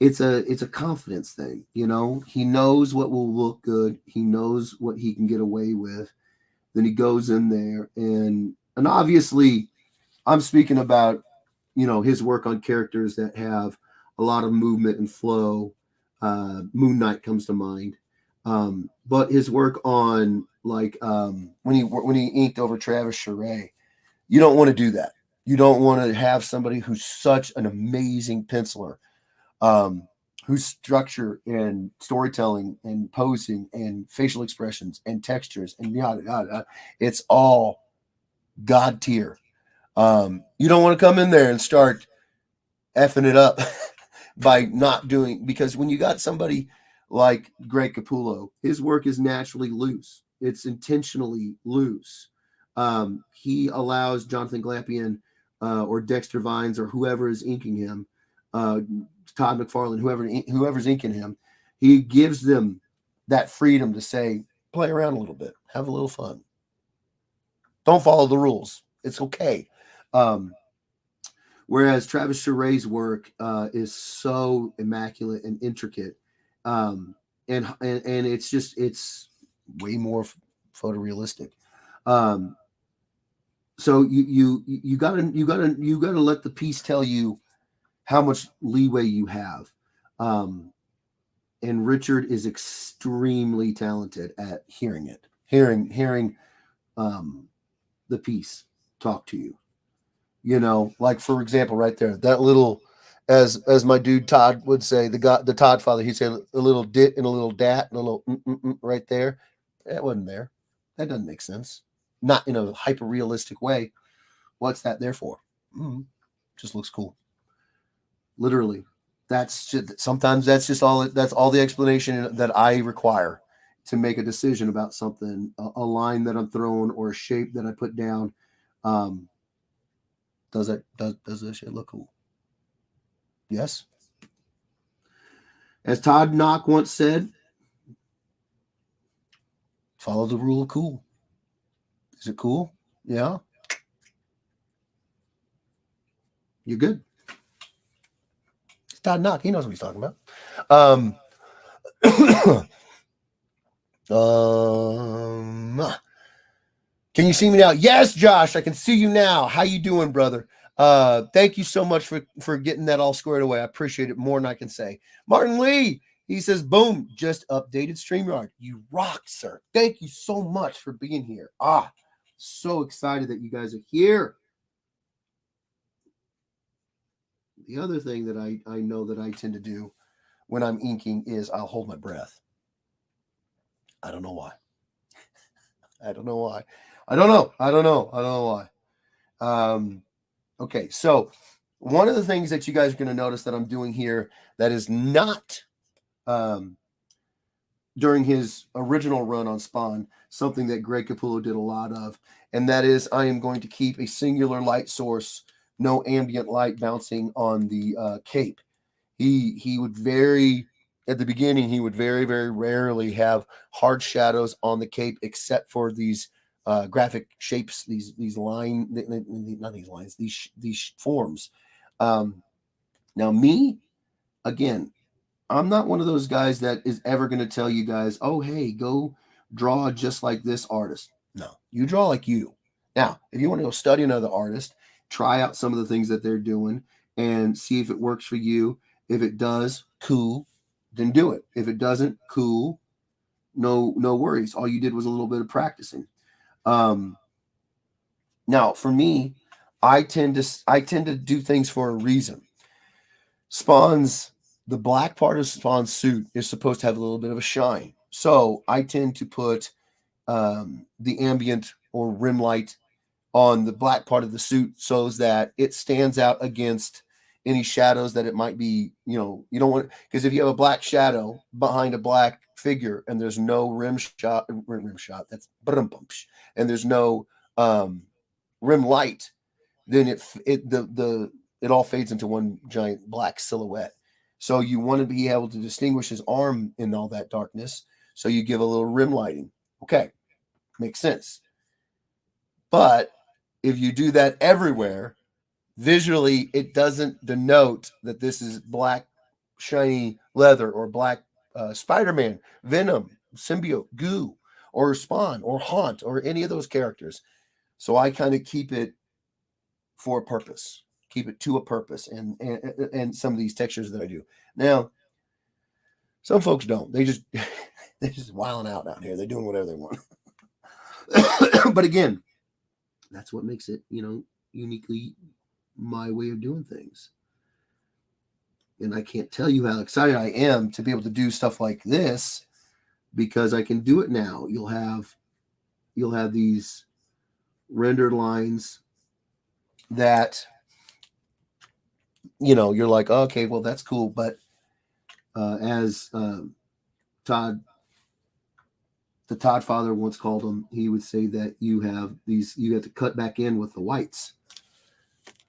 it's a confidence thing. He knows what will look good. He knows what he can get away with. Then he goes in there, and obviously I'm speaking about his work on characters that have a lot of movement and flow. Moon Knight comes to mind, but his work on like when he inked over Travis Charest, you don't want to do that. You don't want to have somebody who's such an amazing penciler, um, whose structure and storytelling and posing and facial expressions and textures and yada yada, it's all god tier. You don't want to come in there and start effing it up by not doing, because when you got somebody like Greg Capullo, his work is naturally loose. It's intentionally loose. He allows Jonathan Glampian or Dexter Vines or whoever is inking him, uh, Todd McFarlane, whoever's inking him, he gives them that freedom to say, play around a little bit, have a little fun. Don't follow the rules. It's okay. Um, Whereas Travis Charest's work is so immaculate and intricate, and it's way more photorealistic. Um, so you gotta let the piece tell you how much leeway you have. Um, And Richard is extremely talented at hearing it, hearing um, the piece talk to you. You know, like for example, right there, that little, as my dude Todd would say, the Todd father, he'd say a little dit and a little dat and a little right there. That wasn't there. That doesn't make sense. Not in a hyper realistic way. What's that there for? Mm, just looks cool. Literally, sometimes that's just all. That's all the explanation that I require to make a decision about something, a line that I'm throwing or a shape that I put down. Um, does this shit look cool? Yes. As Todd Knock once said, follow the rule of cool. Is it cool? Yeah. You're good. It's Todd Knock. He knows what he's talking about. Um, um, can you see me now? Yes, Josh, I can see you now. How you doing, brother? Thank you so much for getting that all squared away. I appreciate it more than I can say. Martin Lee, he says, boom, just updated StreamYard. You rock, sir. Thank you so much for being here. So excited that you guys are here. The other thing that I know that I tend to do when I'm inking is I'll hold my breath. I don't know why. I don't know why. I don't know. I don't know. I don't know why. Okay, so one of the things that you guys are going to notice that I'm doing here that is not during his original run on Spawn, something that Greg Capullo did a lot of, and that is I am going to keep a singular light source, no ambient light bouncing on the cape. He would at the beginning, he would very, very rarely have hard shadows on the cape except for these graphic shapes, these not these lines, these forms. Now, me, again, I'm not one of those guys that is ever going to tell you guys, oh, hey, go draw just like this artist. No, you draw like you. Now, if you want to go study another artist, try out some of the things that they're doing and see if it works for you. If it does, cool, then do it. If it doesn't, cool, no worries. All you did was a little bit of practicing. Now, for me, I tend to do things for a reason. The black part of Spawn's suit is supposed to have a little bit of a shine. So I tend to put the ambient or rim light on the black part of the suit so that it stands out against any shadows that it might be. You don't want, because if you have a black shadow behind a black figure and there's no rim shot, that's and there's no rim light, then it all fades into one giant black silhouette. So you want to be able to distinguish his arm in all that darkness. So you give a little rim lighting. Okay, makes sense. But if you do that everywhere, visually, it doesn't denote that this is black, shiny leather or black Spider-Man, Venom, Symbiote, Goo, or Spawn, or Haunt, or any of those characters. So I kind of keep it for a purpose, keep it to a purpose, and some of these textures that I do. Now, some folks don't. They're just wilding out down here. They're doing whatever they want. But again, that's what makes it, uniquely my way of doing things. And I can't tell you how excited I am to be able to do stuff like this because I can do it now. You'll have these rendered lines that you're like, oh, okay, well, that's cool. But as the Todd father once called them, he would say that you have to cut back in with the whites.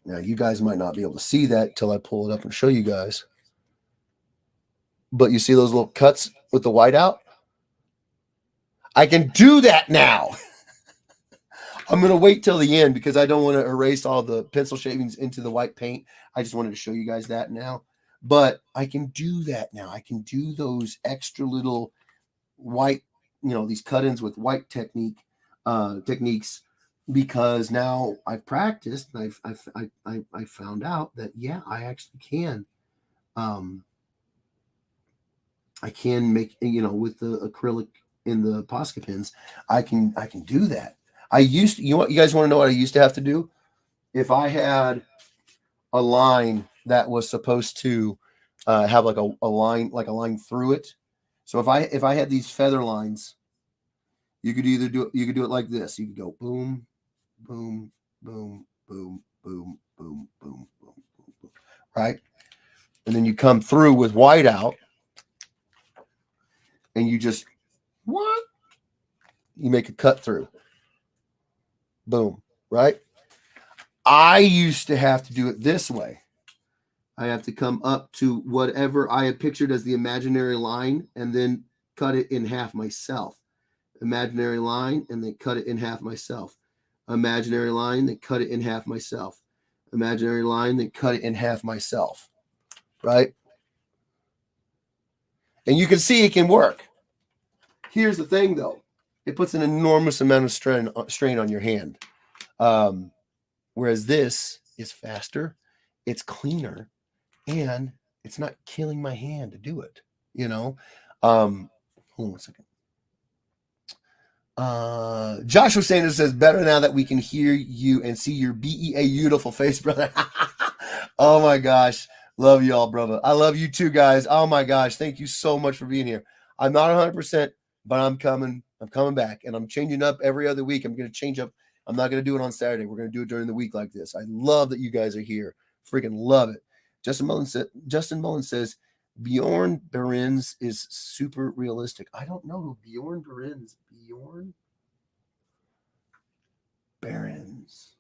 Now, you guys might not be able to see that till I pull it up and show you guys. But you see those little cuts with the white out? I can do that now. I'm going to wait till the end because I don't want to erase all the pencil shavings into the white paint. I just wanted to show you guys that now. But I can do that now. I can do those extra little white, these cut-ins with white techniques because now I've practiced and I found out that, yeah, I actually can I can make, with the acrylic in the Posca pins, I can do that. I used to, you guys want to know what I used to have to do? If I had a line that was supposed to have like a line, through it. So if I had these feather lines, you could do it like this. You could go boom, boom, boom, boom, boom, boom, boom, boom, boom, right? And then you come through with white out, and you just what? You make a cut through. Boom, right? I used to have to do it this way. I have to come up to whatever I had pictured as the imaginary line and then cut it in half myself. Imaginary line and then cut it in half myself. Imaginary line, then cut it in half myself. Imaginary line, then cut it in half myself. Right? And you can see it can work. Here's the thing though. It puts an enormous amount of strain on your hand. Whereas this is faster, it's cleaner, and it's not killing my hand to do it. Hold on 1 second. Joshua Sanders says, better now that we can hear you and see your beautiful face, brother. Oh my gosh. Love y'all, brother. I love you too, guys. Oh my gosh. Thank you so much for being here. I'm not 100%, but I'm coming back, and I'm changing up every other week. I'm going to change up. I'm not going to do it on Saturday. We're going to do it during the week like this. I love that you guys are here. Freaking love it. Justin Mullen says, Bjorn Berens is super realistic. I don't know who Bjorn Berens. Bjorn Berens.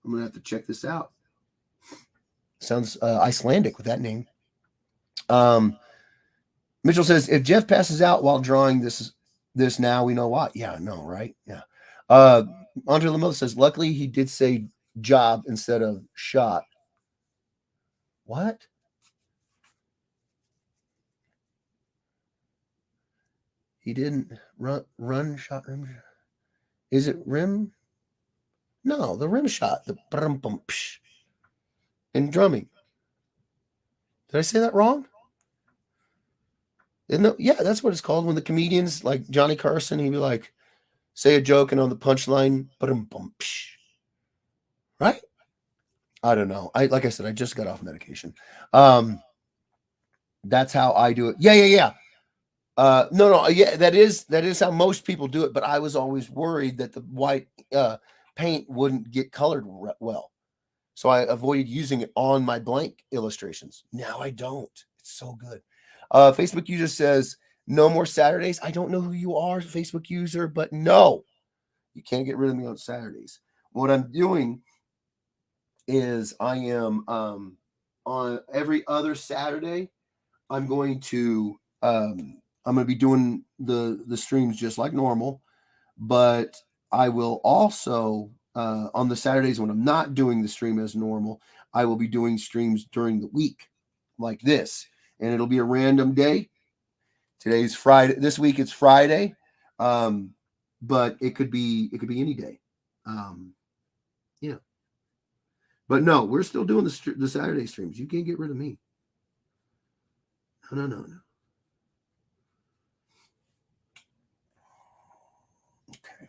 I'm gonna have to check this out. Sounds Icelandic with that name. Mitchell says, if Jeff passes out while drawing this now, we know why. Yeah, no, right? Yeah. Andre Lamothe says, luckily he did say job instead of shot. What? He didn't run shot rim. Is it rim? No, the rim shot, the brum bum psh, in drumming. Did I say that wrong? Yeah, that's what it's called when the comedians like Johnny Carson, he'd be like, say a joke and on the punchline, brum bum psh. Right? I don't know. Like I said, I just got off medication. That's how I do it. Yeah. No, yeah, that is how most people do it. But I was always worried that the white paint wouldn't get colored well, so I avoided using it on my blank illustrations. Now I don't. It's so good. Facebook user says no more Saturdays. I don't know who you are, Facebook user, but no, you can't get rid of me on Saturdays. What I'm doing is I am on every other Saturday. I'm going to be doing the streams just like normal, but I will also on the Saturdays when I'm not doing the stream as normal, I will be doing streams during the week like this, and it'll be a random day. Today's Friday. This week it's Friday, but it could be any day. Yeah. But no, we're still doing the Saturday streams. You can't get rid of me. No. Okay.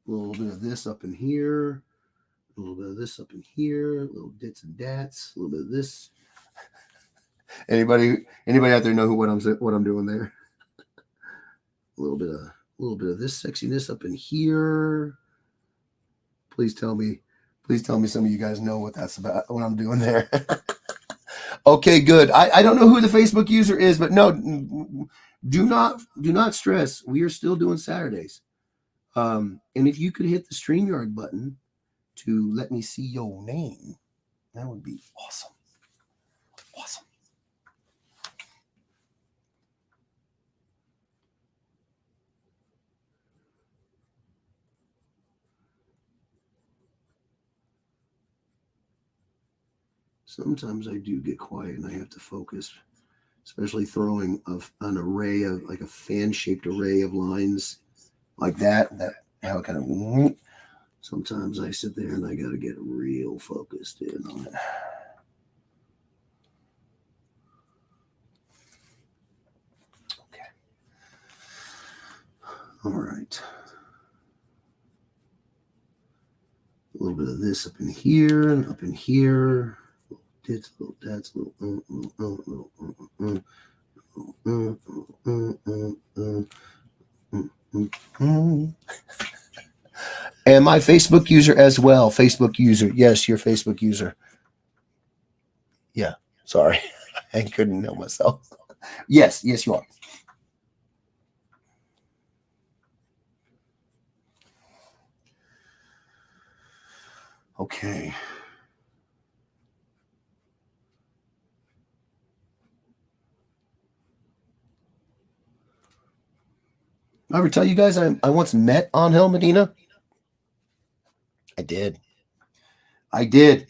A little bit of this up in here. A little bit of this up in here. Little dits and dats. A little bit of this. Anybody out there know what I'm doing there? A little bit of this sexiness up in here. Please tell me some of you guys know what that's about, what I'm doing there. Okay, good. I don't know who the Facebook user is, but no, do not stress. We are still doing Saturdays. And if you could hit the StreamYard button to let me see your name, that would be awesome. Awesome. Sometimes I do get quiet and I have to focus, especially throwing an array of a fan-shaped array of lines like that how it kind of Sometimes I sit there and I got to get real focused in on it. Okay. All right. A little bit of this up in here and up in here. Little tits, little tats, little And my Facebook user as well. Facebook user. Yes, your Facebook user. Yeah. Sorry. I couldn't know myself. Yes, yes, you are. Okay. I ever tell you guys I once met Angel Medina? I did. I did.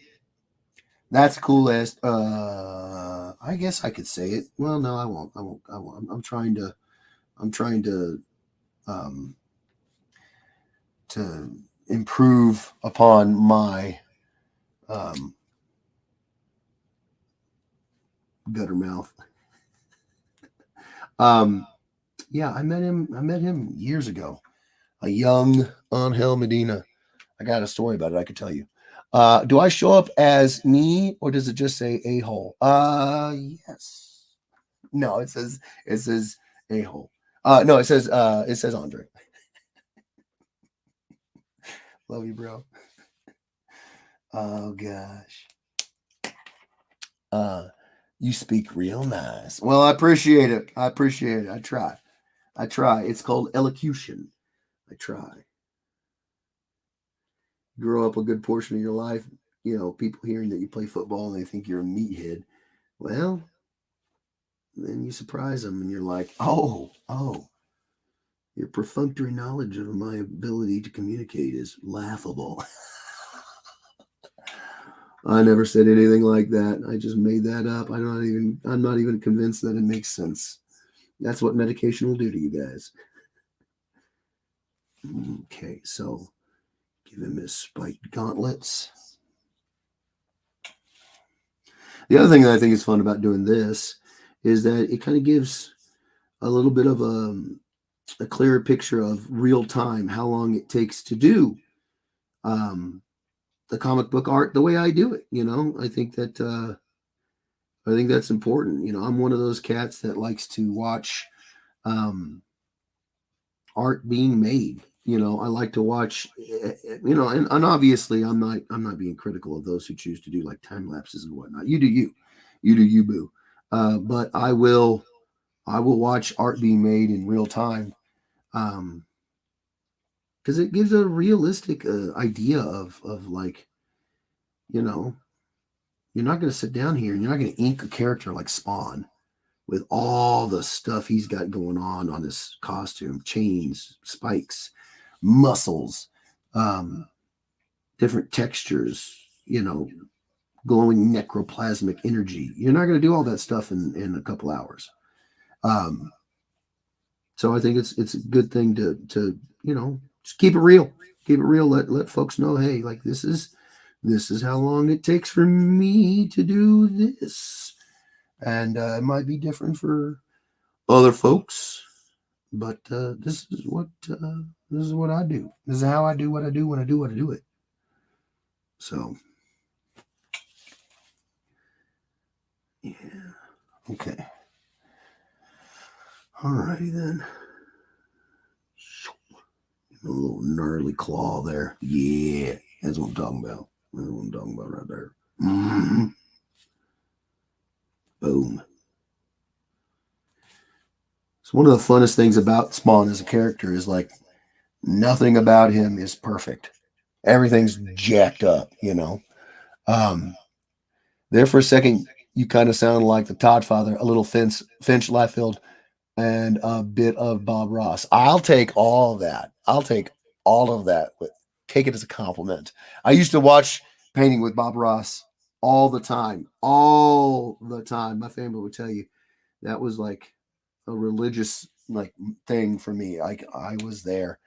That's cool as I guess I could say it. Well, no, I won't. I won't. I won't. I'm trying um to improve upon my um gutter mouth. Um yeah, I met him years ago. A young Angel Medina. I got a story about it I could tell you. Do I show up as me or does it just say a hole? Yes. No, it says a hole. No, it says Andre. Love you, bro. Oh gosh. Uh, you speak real nice. Well, I appreciate it. I appreciate it. I try. I try. It's called elocution. I try. Grow up a good portion of your life, people hearing that you play football and they think you're a meathead. Well, then you surprise them and you're like, oh, your perfunctory knowledge of my ability to communicate is laughable. I never said anything like that. I just made that up. I'm not even convinced that it makes sense. That's what medication will do to you guys. Okay, so give him his spiked gauntlets. The other thing that I think is fun about doing this is that it kind of gives a little bit of a clearer picture of real time, how long it takes to do um, the comic book art the way I do it. I think that's important. I'm one of those cats that likes to watch um, art being made. I like to watch. And obviously, I'm not being critical of those who choose to do like time lapses and whatnot. You do you do you, boo. But I will watch art being made in real time because it gives a realistic idea of like you know you're not going to sit down here and you're not going to ink a character like Spawn with all the stuff he's got going on his costume, chains, spikes, muscles, um, different textures, glowing necroplasmic energy. You're not going to do all that stuff in a couple hours. Um, so I think it's a good thing to just keep it real. Keep it real. Let folks know, hey, like this is how long it takes for me to do this, and it might be different for other folks, but this is what I do. This is how I do what I do when I do what I do it. So yeah, okay, alrighty then. A little gnarly claw there. Yeah, that's what I'm talking about. That's what I'm talking about right there. Mm-hmm. Boom. So one of the funnest things about Spawn as a character is like nothing about him is perfect. Everything's jacked up. Um, there for a second, you kind of sound like the Todd Father, a little Finch Liefeld, and a bit of Bob Ross. I'll take all of that. I'll take all of that. Take it as a compliment. I used to watch Painting with Bob Ross all the time. All the time. My family would tell you that was like a religious thing for me. I was there.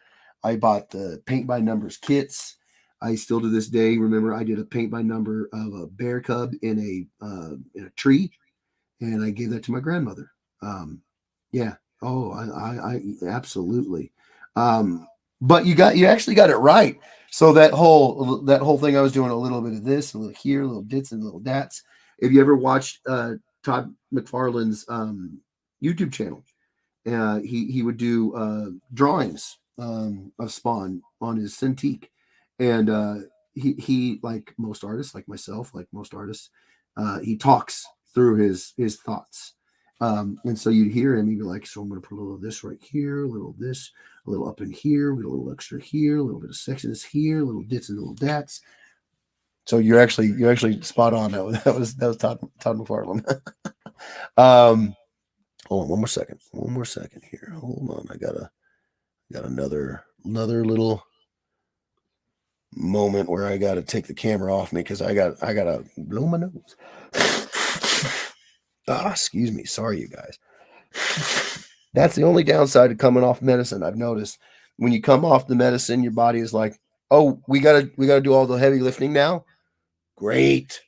I bought the paint by numbers kits. I still to this day remember I did a paint by number of a bear cub in a tree, and I gave that to my grandmother. Yeah. Oh, I absolutely. Um, but you actually got it right. So that whole thing I was doing a little bit of this, a little here, a little dits and a little dats. If you ever watched Todd McFarlane's YouTube channel, he would do drawings of Spawn on his Cintiq, and he like most artists, like myself, like most artists, he talks through his thoughts. And so you'd hear him, you'd be like, so I'm going to put a little of this right here, a little of this, a little up in here, we got a little extra here, a little bit of sections here, little dits and little dats. So you're actually spot on. That was Todd McFarlane. Hold on one more second here. Hold on, I got another little moment where I got to take the camera off me because I got to blow my nose. Excuse me. Sorry, you guys. That's the only downside of coming off medicine. I've noticed when you come off the medicine, your body is like, "Oh, we gotta do all the heavy lifting now." Great.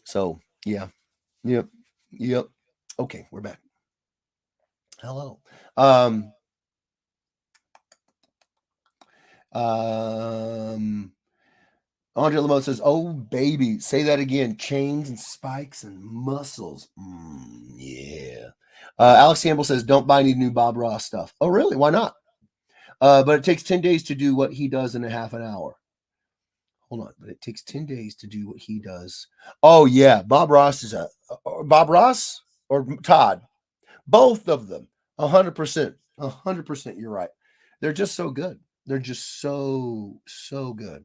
So yeah, yep. Okay, we're back. Hello. Um. Andre Lamotte says, "Oh baby, say that again. Chains and spikes and muscles. Yeah." Alex Campbell says, "Don't buy any new Bob Ross stuff." Oh really? Why not? But it takes 10 days to do what he does in a half an hour. Hold on, but it takes 10 days to do what he does. Oh yeah, Bob Ross is Bob Ross or Todd. Both of them. 100%. 100%. You're right. They're just so good. They're just so good.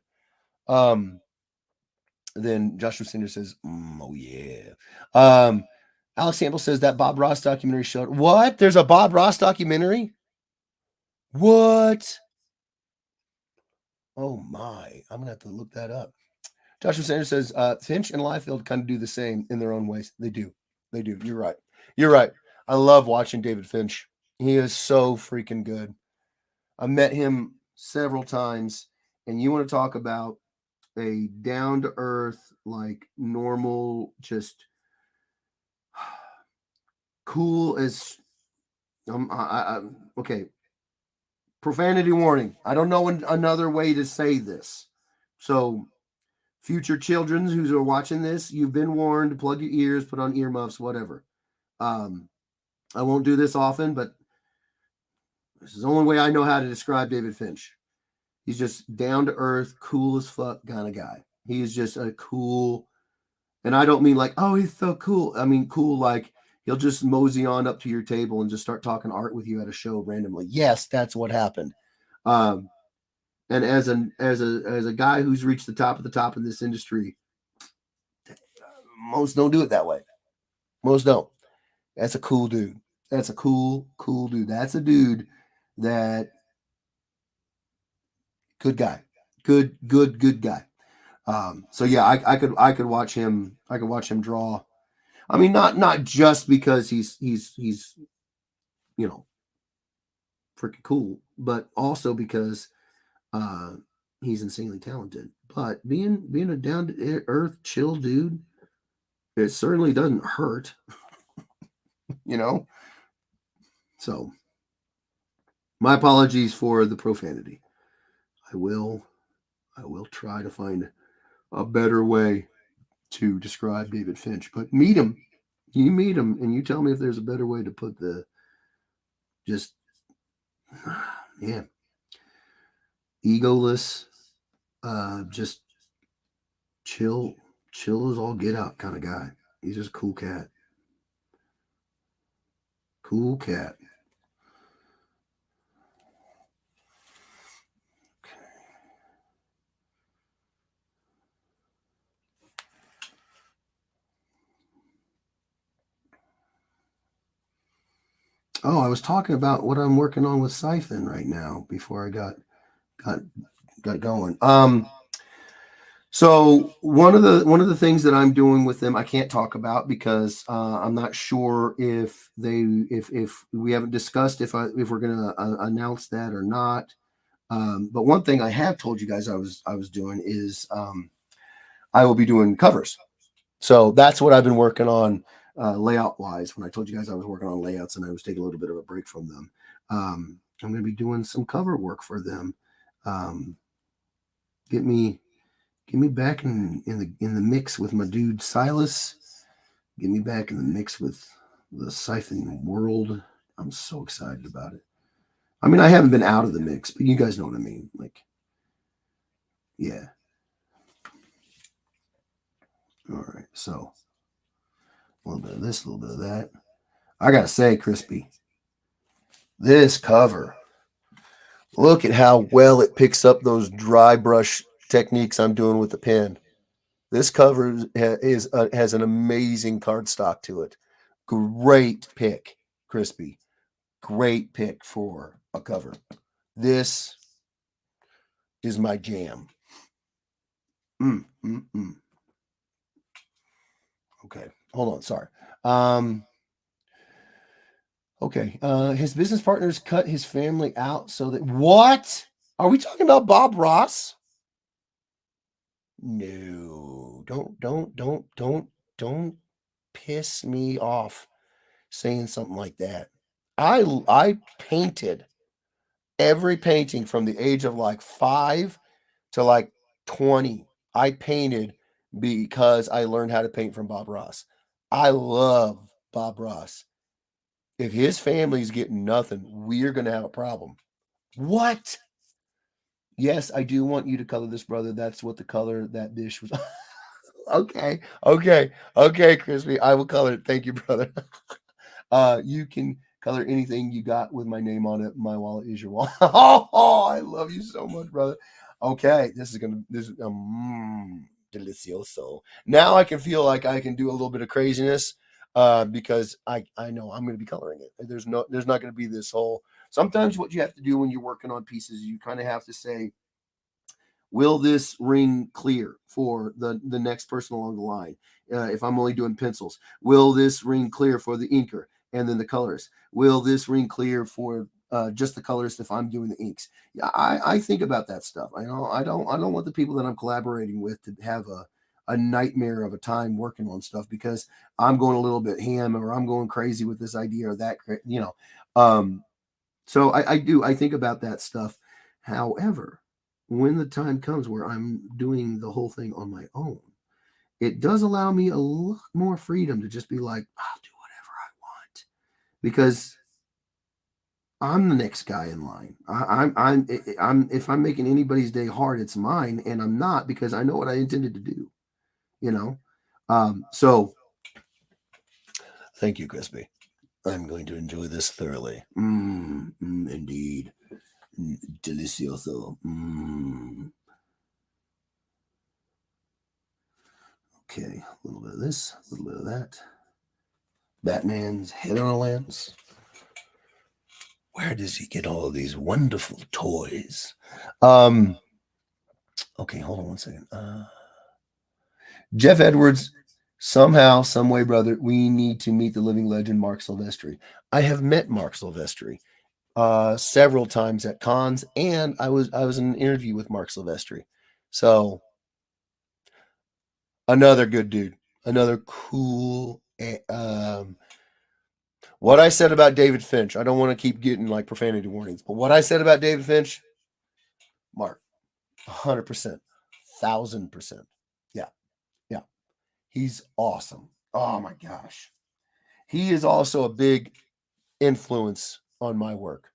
Then Joshua Sanders says, "Oh yeah." Alex Campbell says that Bob Ross documentary showed what? There's a Bob Ross documentary? What? Oh my! I'm gonna have to look that up. Joshua Sanders says Finch and Liefeld kind of do the same in their own ways. They do. They do. You're right. You're right. I love watching David Finch. He is so freaking good. I met him several times, and you want to talk about a down to earth, like normal, just cool as okay. Profanity warning. I don't know another way to say this. So, future children who are watching this, you've been warned. Plug your ears, put on earmuffs, whatever. I won't do this often, but this is the only way I know how to describe David Finch. He's just down to earth, cool as fuck kind of guy. He is just a cool, and I don't mean like, oh, he's so cool. I mean cool like he'll just mosey on up to your table and just start talking art with you at a show randomly. Yes, that's what happened. And as a guy who's reached the top in this industry, most don't do it that way. Most don't. That's a cool dude. That's a cool dude. That's a dude that good guy. Good guy. So yeah, I could watch him. I could watch him draw. I mean, not just because he's you know freaking cool, but also because he's insanely talented. But being a down to earth, chill dude, it certainly doesn't hurt. you know. So my apologies for the profanity. I will try to find a better way to describe David Finch. But meet him. You meet him and you tell me if there's a better way to put the just yeah. Egoless, just chill as all get out kind of guy. He's just a cool cat. Cool cat. Oh, I was talking about what I'm working on with Siphon right now before I got going. So one of the things that I'm doing with them, I can't talk about because I'm not sure if we haven't discussed if we're going to announce that or not. But one thing I have told you guys I was doing is I will be doing covers. So that's what I've been working on layout wise. When I told you guys I was working on layouts and I was taking a little bit of a break from them, I'm going to be doing some cover work for them. Um, get me back in the mix with my dude Silas. Get me back in the mix with the Siphon world. I'm so excited about it. I mean, I haven't been out of the mix, but you guys know what I mean. Like, yeah. All right. So a little bit of this, a little bit of that. I gotta say, Crispy, this cover. Look at how well it picks up those dry brush techniques I'm doing with the pen. This cover has an amazing cardstock to it. Great pick, Crispy. Great pick for a cover. This is my jam. Mm, mm, mm. Okay, hold on. Sorry. Okay. His business partners cut his family out so that what? Are we talking about Bob Ross? No, don't piss me off saying something like that. I painted every painting from the age of like 5 to like 20. I painted because I learned how to paint from Bob Ross. I love Bob Ross. If his family's getting nothing, we're going to have a problem. What? Yes, I do want you to color this, brother. That's what the color that dish was. Okay, Crispy. I will color it. Thank you, brother. You can color anything you got with my name on it. My wallet is your wallet. Oh, I love you so much, brother. Okay, this is delicioso. Now I can feel like I can do a little bit of craziness because I know I'm going to be coloring it. There's not going to be this whole. Sometimes what you have to do when you're working on pieces, you kind of have to say, will this ring clear for the next person along the line? If I'm only doing pencils, will this ring clear for the inker and then the colors? Will this ring clear for just the colors if I'm doing the inks? Yeah, I think about that stuff. I don't want the people that I'm collaborating with to have a nightmare of a time working on stuff because I'm going a little bit ham or I'm going crazy with this idea or that, you know. So I think about that stuff. However, when the time comes where I'm doing the whole thing on my own, it does allow me a lot more freedom to just be like, I'll do whatever I want because I'm the next guy in line. I'm if I'm making anybody's day hard, it's mine, and I'm not because I know what I intended to do. You know, so thank you, Crispy. I'm going to enjoy this thoroughly. Indeed. Delicioso. Okay, a little bit of this, a little bit of that. Batman's head on a lance. Where does he get all of these wonderful toys? Okay, hold on one second. Jeff Edwards, somehow, some way, brother, we need to meet the living legend Mark Silvestri. I have met Mark Silvestri several times at cons, and I was in an interview with Mark Silvestri. So another good dude, another cool. What I said about David Finch, I don't want to keep getting like profanity warnings, but what I said about David Finch, Mark, 100%, 1000%. Yeah, yeah, he's awesome. Oh my gosh, he is also a big influence on my work.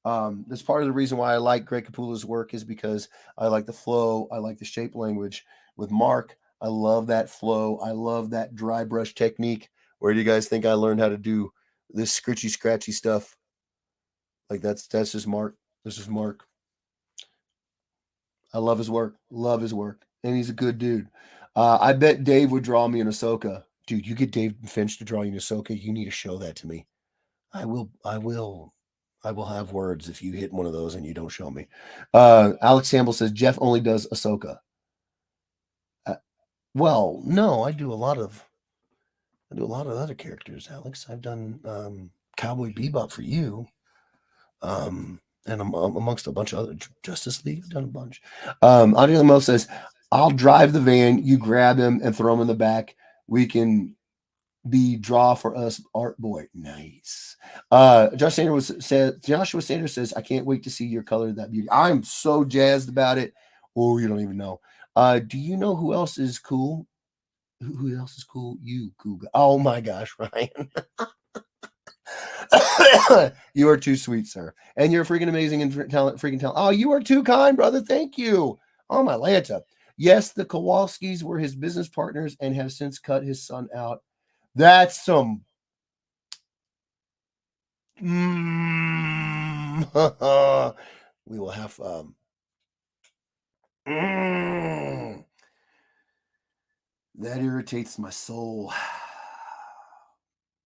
That's part of the reason why I like Greg Capula's work is because I like the flow, I like the shape language. With Mark, I love that flow. I love that dry brush technique. Where do you guys think I learned how to do this scritchy scratchy stuff? Like that's just Mark. This is Mark. I love his work. Love his work, and he's a good dude. I bet Dave would draw me in Ahsoka. Dude, you get Dave Finch to draw you in Ahsoka. You need to show that to me. I will. I will. I will have words if you hit one of those and you don't show me. Alex Campbell says Jeff only does Ahsoka. Well, no, I do a lot of other characters, Alex. I've done Cowboy Bebop for you. and amongst a bunch of other Justice League. I've done a bunch. Andre Lemo says, "I'll drive the van. You grab him and throw him in the back. We can be draw for us, art boy." Nice. Joshua Sanders says, "I can't wait to see your color of that beauty." I'm so jazzed about it. Oh, you don't even know. Do you know who else is cool? Who else is cool? You, cool guy. Oh my gosh, Ryan. You are too sweet, sir. And you're freaking amazing and freaking talent. Oh, you are too kind, brother. Thank you. Oh, my Lanta. Yes, the Kowalskis were his business partners and have since cut his son out. That's some. We will have. That irritates my soul.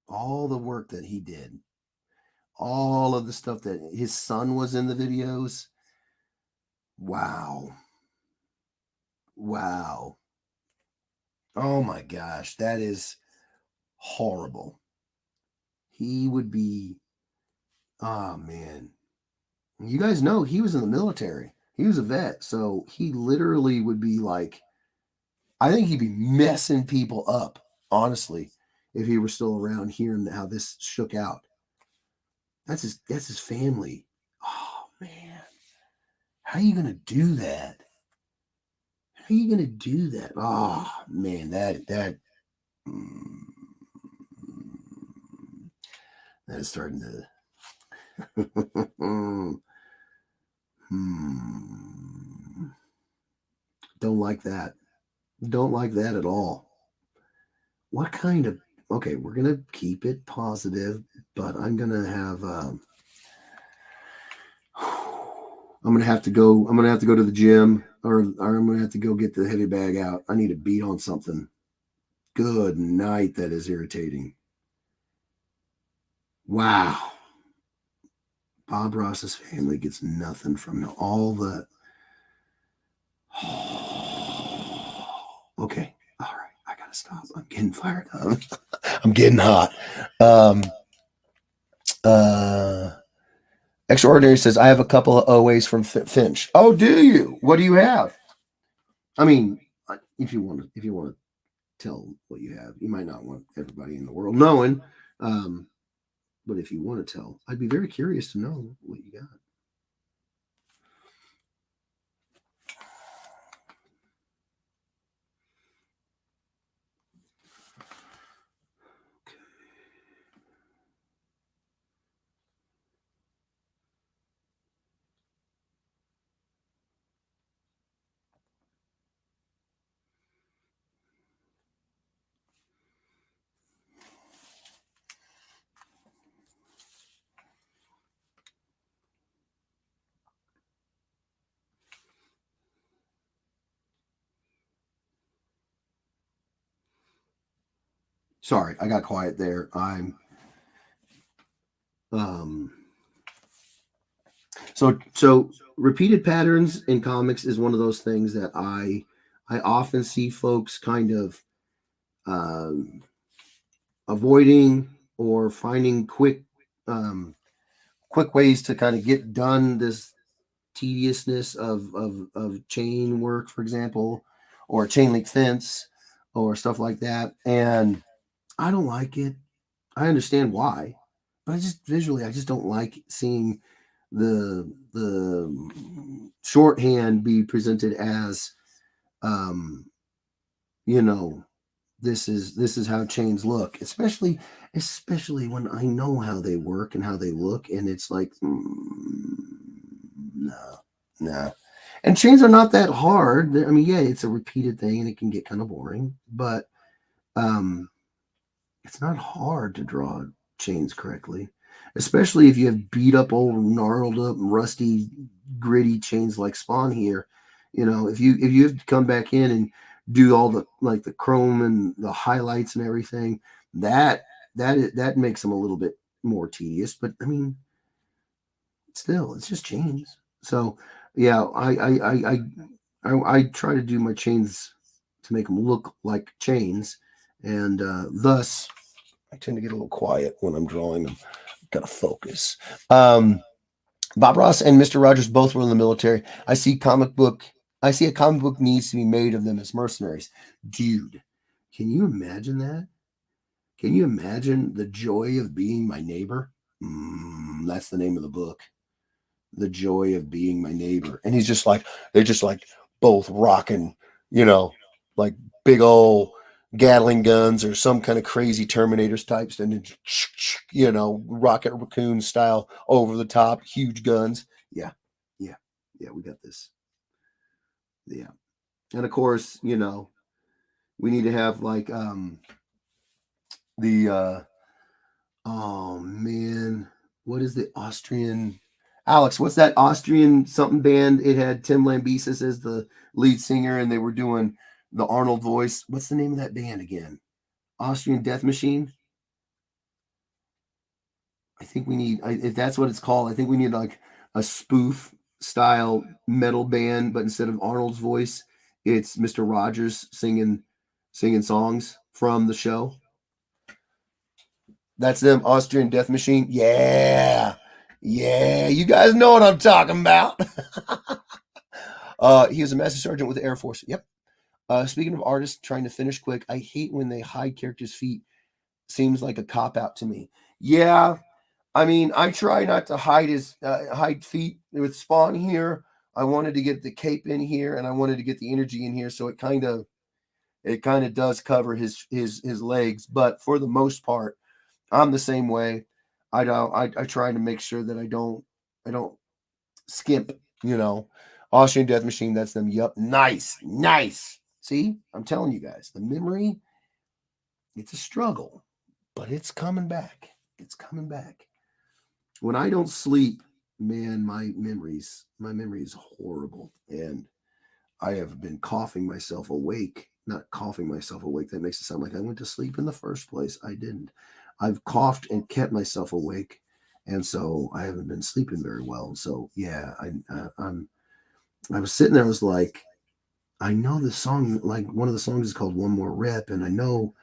All the work that he did, all of the stuff that his son was in the videos. Wow. Wow. Oh my gosh, that is horrible. He would be, oh man. You guys know he was in the military. He was a vet, so he literally would be like, I think he'd be messing people up, honestly, if he were still around hearing how this shook out. That's his family. Oh man. How are you gonna do that? How are you gonna do that? Oh man, mm, that is starting to Don't like that. Don't like that at all. What kind of okay, we're gonna keep it positive, but I'm gonna have I'm gonna have to go. I'm gonna have to go to the gym, or I'm gonna have to go get the heavy bag out. I need to beat on something. Good night. That is irritating. Wow. Bob Ross's family gets nothing from all the. Okay. All right. I gotta stop. I'm getting fired up. I'm getting hot. Uh, Extraordinary says, I have a couple of OAs from Finch. Oh, do you? What do you have? I mean, if you want to tell what you have, you might not want everybody in the world knowing. But if you want to tell, I'd be very curious to know what you got. Sorry, I got quiet there. I'm so repeated patterns in comics is one of those things that I often see folks kind of um, avoiding or finding quick ways to kind of get done this tediousness of chain work, for example, or chain link fence or stuff like that. And I don't like it. I understand why, but I just don't like seeing the shorthand be presented as um you know this is how chains look, especially when I know how they work and how they look, and it's like no, no. And chains are not that hard. I mean, yeah, it's a repeated thing and it can get kind of boring, but um it's not hard to draw chains correctly, especially if you have beat up, old, gnarled up, rusty, gritty chains like Spawn here. If you have to come back in and do all the like the chrome and the highlights and everything, that makes them a little bit more tedious. But I mean, still, it's just chains. So yeah, I try to do my chains to make them look like chains, and thus I tend to get a little quiet when I'm drawing them. Got to focus. Bob Ross and Mr. Rogers both were in the military. I see a comic book needs to be made of them as mercenaries. Dude, can you imagine that? Can you imagine the joy of being my neighbor? That's the name of the book. The joy of being my neighbor. And he's just like, they're just like both rocking, you know, like big old Gatling guns or some kind of crazy Terminators types, and then, Rocket Raccoon style over the top, huge guns. Yeah, yeah, yeah, we got this. Yeah. And of course, we need to have like the oh man, what is the Austrian Alex, what's that Austrian something band? It had Tim Lambesis as the lead singer, and they were doing the Arnold voice. What's the name of that band again? Austrian Death Machine. I think we need, if that's what it's called, I think we need like a spoof style metal band, but instead of Arnold's voice, it's Mr. Rogers singing songs from the show. That's them, Austrian Death Machine. Yeah. Yeah. You guys know what I'm talking about. He was a master sergeant with the Air Force. Yep. Speaking of artists trying to finish quick, I hate when they hide characters' feet. Seems like a cop out to me. Yeah. I mean, I try not to hide feet with Spawn here. I wanted to get the cape in here, and I wanted to get the energy in here, so it kind of does cover his legs. But for the most part, I'm the same way. I don't. I try to make sure that I don't skimp. Austrian Death Machine. That's them. Yup. Nice, nice. See, I'm telling you guys, the memory. It's a struggle, but it's coming back. It's coming back. When I don't sleep, man, my memory is horrible, and I have been coughing myself awake. Not coughing myself awake. That makes it sound like I went to sleep in the first place. I didn't. I've coughed and kept myself awake, and so I haven't been sleeping very well. So yeah, I was sitting there. I was like, I know the song. Like one of the songs is called "One More Rep," and I know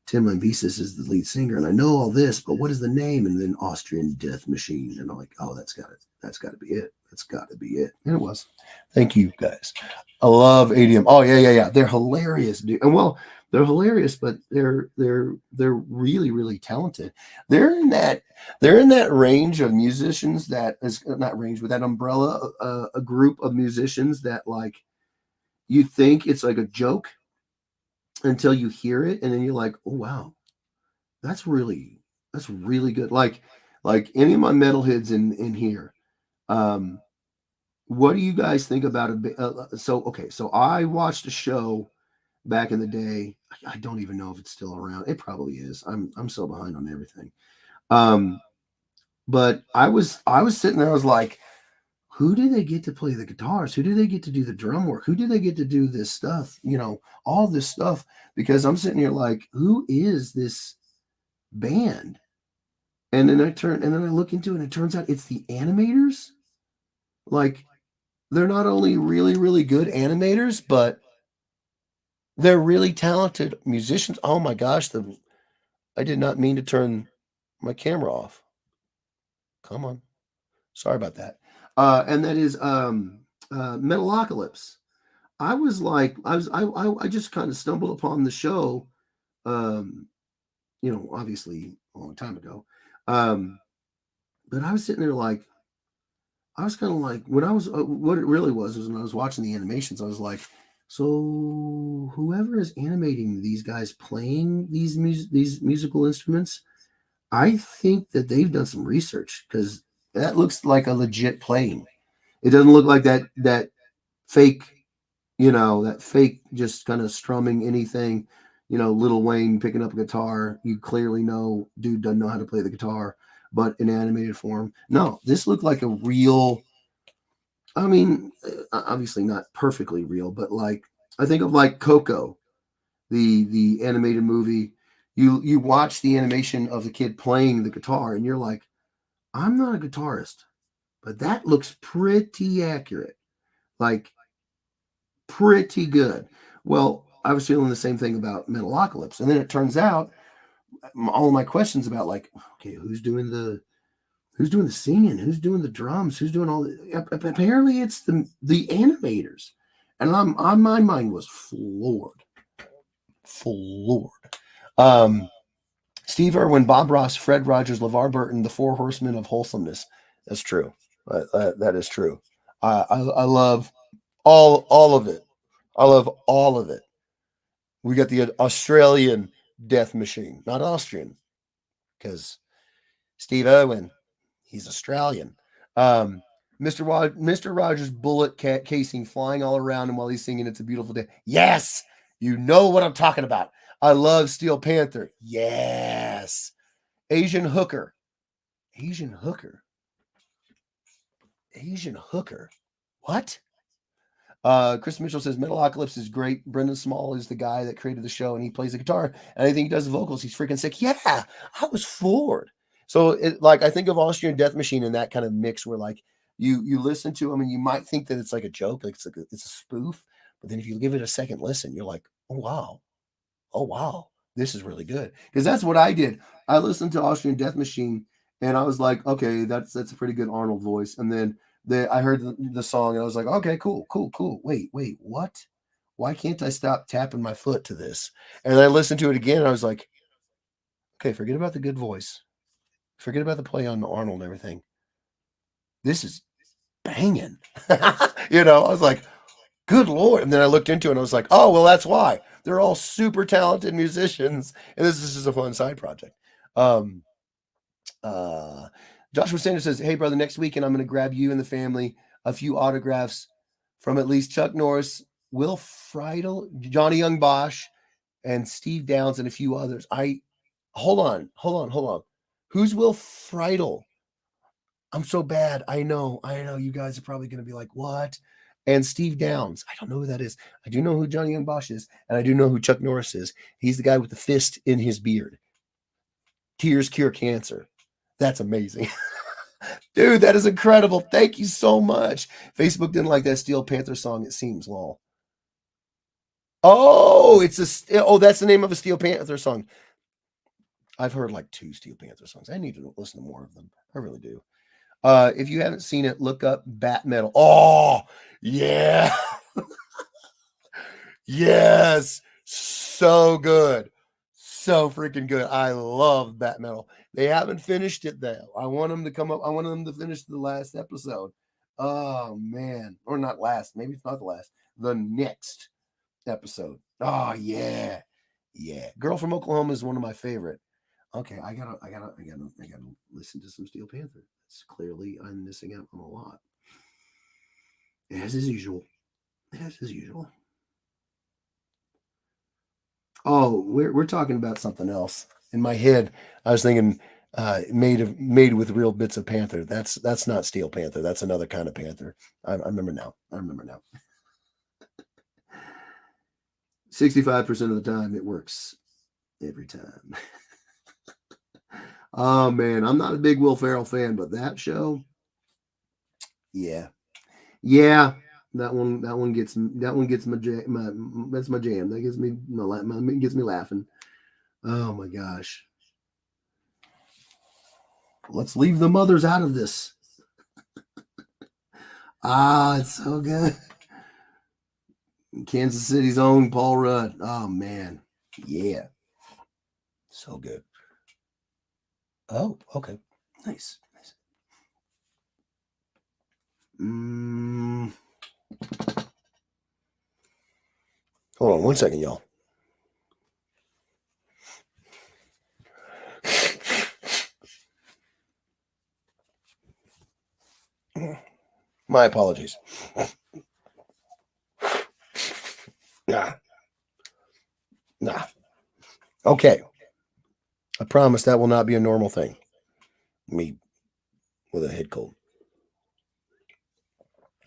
Tim Lambesis is the lead singer, and I know all this, but what is the name? And then Austrian Death Machine, and I'm like, oh, that's got it. That's got to be it. That's got to be it. And it was. Thank you guys. I love ADM. Oh yeah, yeah, yeah. They're hilarious, dude. And well, they're hilarious, but they're really really talented. They're in that they're in that range of musicians that is not range, but that umbrella, a group of musicians that like you think it's like a joke until you hear it, and then you're like, oh wow, that's really good. Like any of my metalheads in here. Um, what do you guys think about it? So okay, so I watched a show back in the day. I don't even know if it's still around. It probably is. I'm so behind on everything. Um, but I was sitting there. I was like, who do they get to play the guitars? Who do they get to do the drum work? Who do they get to do this stuff? All this stuff. Because I'm sitting here like, who is this band? And then I look into it, and it turns out it's the animators. Like, they're not only really, really good animators, but they're really talented musicians. Oh my gosh, I did not mean to turn my camera off. Come on. Sorry about that. And that is Metalocalypse. I was like, I just kind of stumbled upon the show, um, obviously a long time ago. Um, but I was sitting there like, I was kind of like, when I was, what it really was when I was watching the animations, I was like, so whoever is animating these guys playing these musical instruments, I think that they've done some research because that looks like a legit playing. It doesn't look like that fake, that fake just kind of strumming anything. Little Wayne picking up a guitar. You clearly know dude doesn't know how to play the guitar, but in animated form. No, this looked like a real. I mean, obviously not perfectly real, but like I think of like Coco, the animated movie. You watch the animation of the kid playing the guitar, and you're like, I'm not a guitarist, but that looks pretty accurate, like pretty good. Well, I was feeling the same thing about Metalocalypse, and then it turns out all of my questions about like, okay, Who's doing the singing? Who's doing the drums? Who's doing all the? Apparently, it's the animators, and my mind was floored, floored. Um, Steve Irwin, Bob Ross, Fred Rogers, LeVar Burton, the Four Horsemen of Wholesomeness. That's true. That is true. I love all of it. I love all of it. We got the Australian Death Machine, not Austrian, because Steve Irwin, he's Australian. Um, Mr. Rogers' bullet casing flying all around him while he's singing "It's a Beautiful Day." Yes, you know what I'm talking about. I love Steel Panther. Yes, Asian Hooker. Asian Hooker. Asian Hooker. What? Chris Mitchell says Metalocalypse is great. Brendan Small is the guy that created the show, and he plays the guitar. And I think he does the vocals. He's freaking sick. Yeah, I was floored. So, I think of Austrian Death Machine in that kind of mix where you listen to them and you might think that it's like a joke, like it's a spoof. But then if you give it a second listen, you're like, oh wow, this is really good. Because that's what I did. I listened to Austrian Death Machine, and I was like, okay, that's a pretty good Arnold voice. And then I heard the song, and I was like, okay, cool. Wait, what? Why can't I stop tapping my foot to this? And I listened to it again, and I was like, okay, forget about the good voice. Forget about the play on Arnold and everything. This is banging. I was like, good Lord. And then I looked into it and I was like, oh, well, that's why. They're all super talented musicians. And this is just a fun side project. Joshua Sanders says, hey, brother, next weekend I'm going to grab you and the family a few autographs from at least Chuck Norris, Will Friedle, Johnny Young Bosch, and Steve Downs, and a few others. Hold on. Who's Will Friedle? I'm so bad. I know. You guys are probably going to be like, what? And Steve Downs. I don't know who that is. I do know who Johnny Young Bosch is, and I do know who Chuck Norris is. He's the guy with the fist in his beard. Tears cure cancer. That's amazing. Dude, that is incredible. Thank you so much. Facebook didn't like that Steel Panther song, it seems, lol. Oh, that's the name of a Steel Panther song. I've heard like 2 Steel Panther songs. I need to listen to more of them. I really do. If you haven't seen it, look up Bat Metal. Oh, yeah. Yes. So good. So freaking good. I love Bat Metal. They haven't finished it though. I want them to come up. I want them to finish the last episode. Oh man. Or not last. Maybe it's not the last. The next episode. Oh yeah. Yeah. Girl from Oklahoma is one of my favorite. Okay, I gotta listen to some Steel Panther. It's clearly I'm missing out on a lot. As is usual. Oh, we're talking about something else. In my head, I was thinking made with real bits of panther. That's not Steel Panther. That's another kind of panther. I remember now. 65% of the time it works every time. Oh man, I'm not a big Will Ferrell fan, but that show, yeah. That one gets my jam. That's my jam. That gets me laughing. Oh my gosh. Let's leave the mothers out of this. It's so good. Kansas City's own Paul Rudd. Oh man. Yeah. So good. Oh, okay. Nice. Hold on 1 second, y'all. My apologies. Nah. Okay. I promise that will not be a normal thing. Me with a head cold.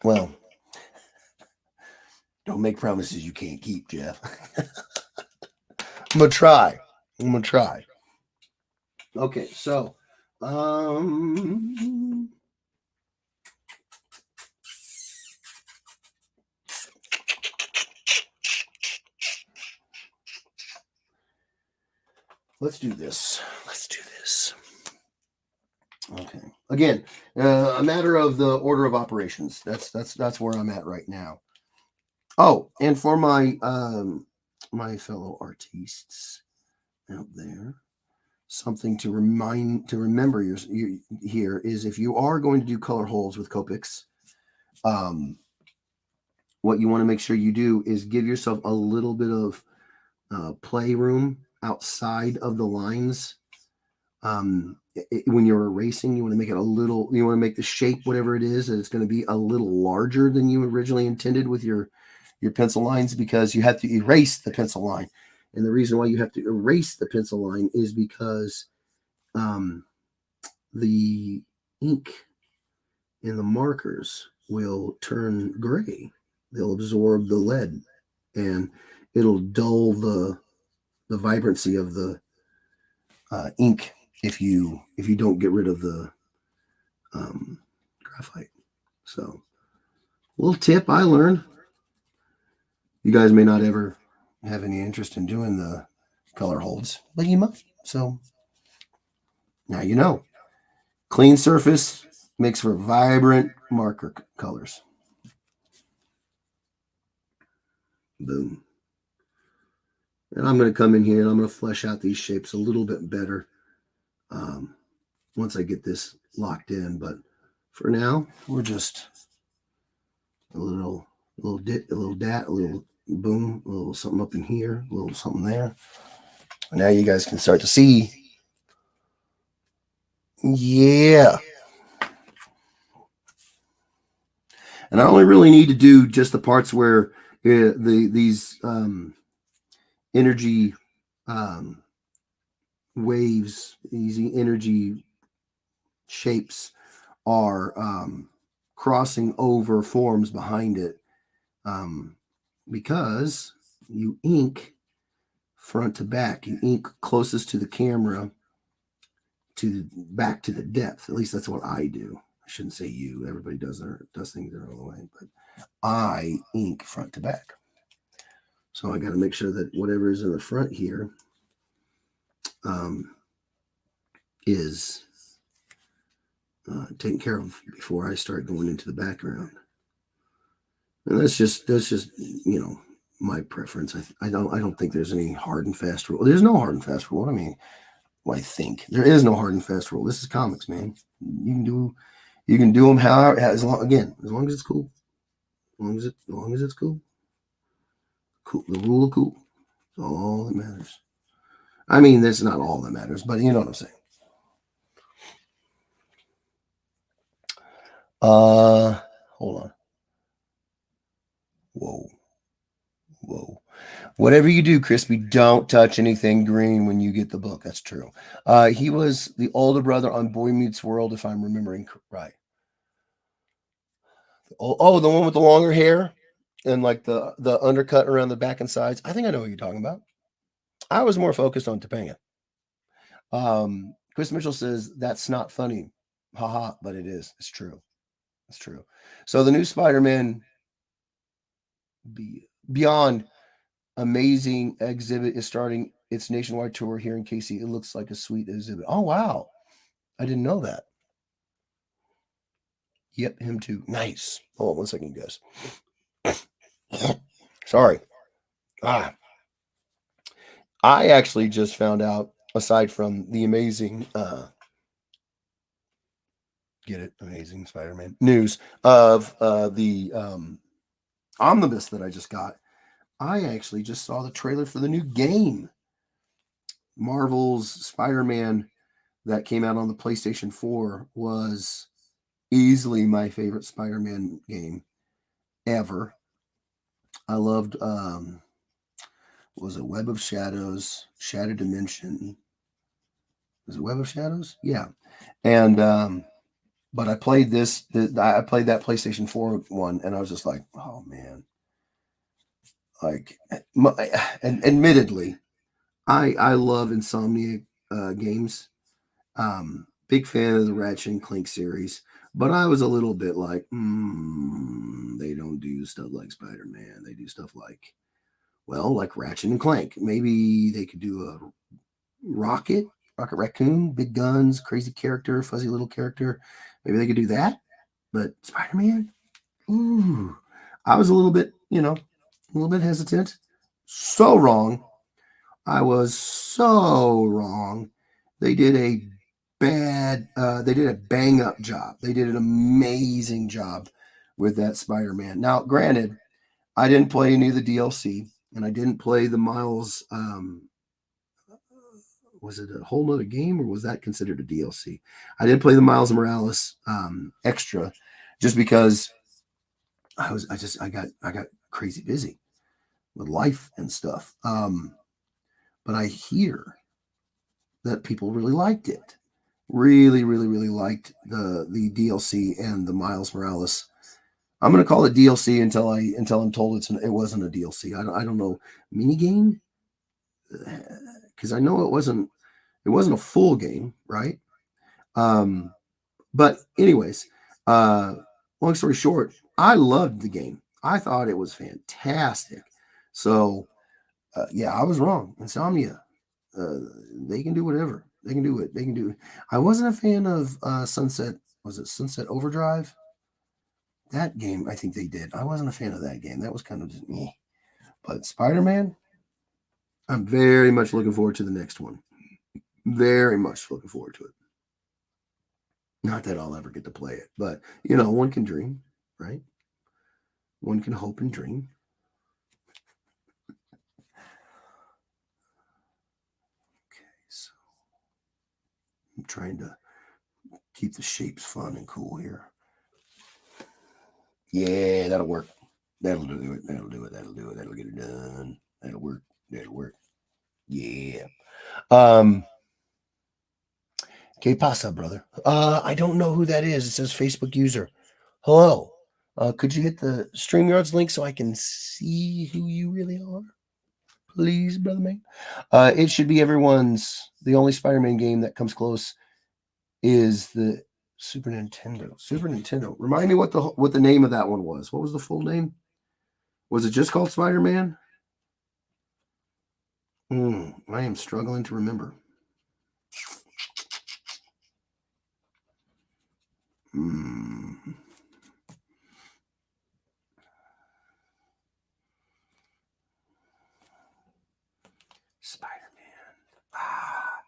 Well, don't make promises you can't keep, Jeff. I'm gonna try. Okay, so let's do this. Okay, again, a matter of the order of operations. That's where I'm at right now. Oh, and for my fellow artistes out there, something to remember here is if you are going to do color holes with Copics, um, what you want to make sure you do is give yourself a little bit of playroom outside of the lines. When you're erasing, you want to make it a little, you want to make the shape, whatever it is, that it's going to be a little larger than you originally intended with your pencil lines, because you have to erase the pencil line. And the reason why you have to erase the pencil line is because the ink in the markers will turn gray. They'll absorb the lead, and it'll dull the vibrancy of the ink if you don't get rid of the graphite. So, little tip I learned. You guys may not ever have any interest in doing the color holds, but you might. So now you know. Clean surface makes for vibrant marker colors. Boom. And I'm going to come in here and I'm going to flesh out these shapes a little bit better once I get this locked in. But for now, we're just a little dit, a little dat, a little boom, a little something up in here, a little something there. And now you guys can start to see. Yeah. And I only really need to do just the parts where these energy waves, these energy shapes are crossing over forms behind it, because you ink front to back. You ink closest to the camera to back to the depth. At least that's what I do. I shouldn't say you. Everybody does things their own way, but I ink front to back. So I got to make sure that whatever is in the front here is taken care of before I start going into the background. And that's just my preference. I don't think there's any hard and fast rule. There's no hard and fast rule. I mean, well, I think there is no hard and fast rule. This is comics, man. You can do them however, as long as it's cool. As long as it's cool. Cool. The rule of cool. It's all that matters. I mean, that's not all that matters, but you know what I'm saying. Hold on. Whoa. Whatever you do, Crispy, don't touch anything green when you get the book. That's true. He was the older brother on Boy Meets World, if I'm remembering right. Oh, the one with the longer hair and like the undercut around the back and sides. I think I know what you're talking about. I was more focused on Topanga. Chris Mitchell says that's not funny. Haha, but it is. It's true. It's true. So the new Spider-Man Beyond Amazing exhibit is starting its nationwide tour here in KC. It looks like a sweet exhibit. Oh, wow. I didn't know that. Yep, him too. Nice. Hold on 1 second, guys. Sorry. I actually just found out, aside from the amazing Amazing Spider-Man news of the omnibus that I just got, I actually just saw the trailer for the new game, Marvel's Spider-Man, that came out on the PlayStation 4. Was easily my favorite Spider-Man game ever. I loved was it Web of Shadows, Shattered Dimension? Was it Web of Shadows? Yeah. And but I played I played that PlayStation 4 one, and I was just like, oh man. Like, and admittedly, I love Insomniac games. Big fan of the Ratchet and Clank series, but I was a little bit like, they don't do stuff like Spider-Man. They do stuff like Ratchet and Clank. Maybe they could do a Rocket Rocket Raccoon, big guns, crazy character, fuzzy little character. Maybe they could do that. But Spider-Man, ooh, I was a little bit, a little bit hesitant. So wrong. I was so wrong. They did a they did a bang up job. They did an amazing job with that Spider-Man. Now, granted, I didn't play any of the DLC, and I didn't play the Miles. Was it a whole nother game, or was that considered a DLC? I didn't play the Miles Morales extra, just because I got crazy busy with life and stuff. But I hear that people really liked it. Really, really, really liked the DLC and the Miles Morales. I'm gonna call it DLC until I'm told it wasn't a DLC. I don't know, mini game, because I know it wasn't a full game, right? Um, but anyways, uh, long story short, I loved the game. I thought it was fantastic. So yeah, I was wrong. Insomnia, uh, they can do whatever. They can do it. They can do it. I wasn't a fan of Sunset. Was it Sunset Overdrive? That game, I think they did. I wasn't a fan of that game. That was kind of just me. But Spider Man, I'm very much looking forward to the next one. Very much looking forward to it. Not that I'll ever get to play it, but one can dream, right? One can hope and dream. Okay, so I'm trying to keep the shapes fun and cool here. Yeah, that'll work. That'll do it. That'll do it. That'll do it. That'll get it done. That'll work. That'll work. Yeah. Um. Que pasa, brother? I don't know who that is. It says Facebook user. Hello. Could you hit the StreamYards link so I can see who you really are? Please, brother man. It should be everyone's. The only Spider-Man game that comes close is the Super Nintendo. Super Nintendo. Remind me what the name of that one was. What was the full name? Was it just called Spider-Man? I am struggling to remember. Spider-Man. I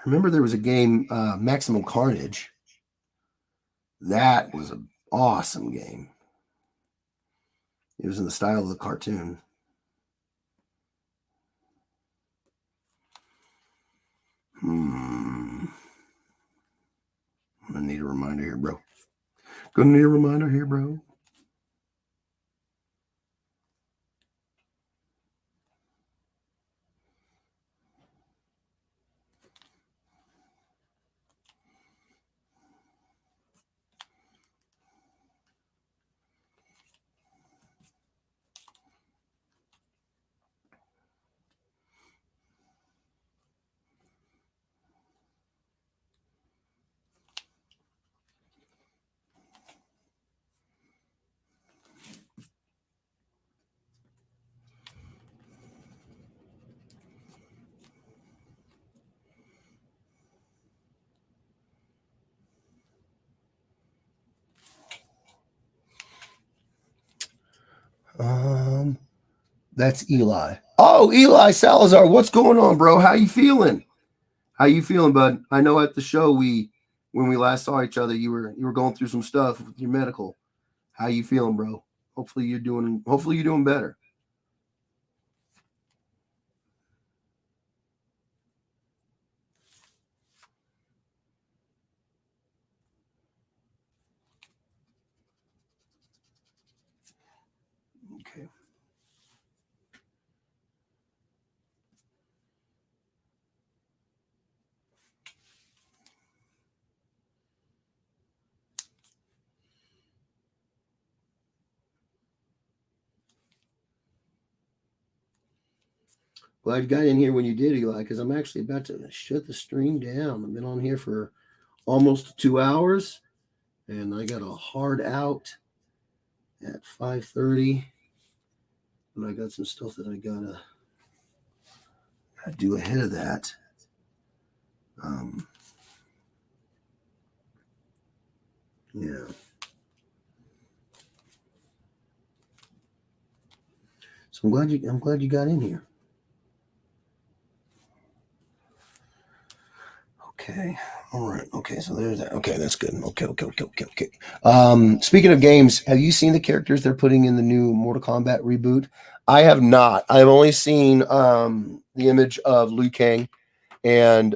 remember there was a game, Maximum Carnage. That was an awesome game. It was in the style of the cartoon. I'm gonna need a reminder here, bro. Gonna need a reminder here, bro. That's Eli. Oh, Eli Salazar, what's going on, bro? How you feeling? How you feeling, bud? I know at the show when we last saw each other, you were going through some stuff with your medical. How you feeling, bro? Hopefully you're doing better. Okay. Glad you got in here when you did, Eli, because I'm actually about to shut the stream down. I've been on here for almost 2 hours, and I got a hard out at 5:30, and I got some stuff that I gotta do ahead of that. Um, yeah. So I'm glad you got in here. Okay. All right. Okay. So there's that. Okay, that's good. Okay. Speaking of games, have you seen the characters they're putting in the new Mortal Kombat reboot? I have not. I've only seen the image of Liu Kang, and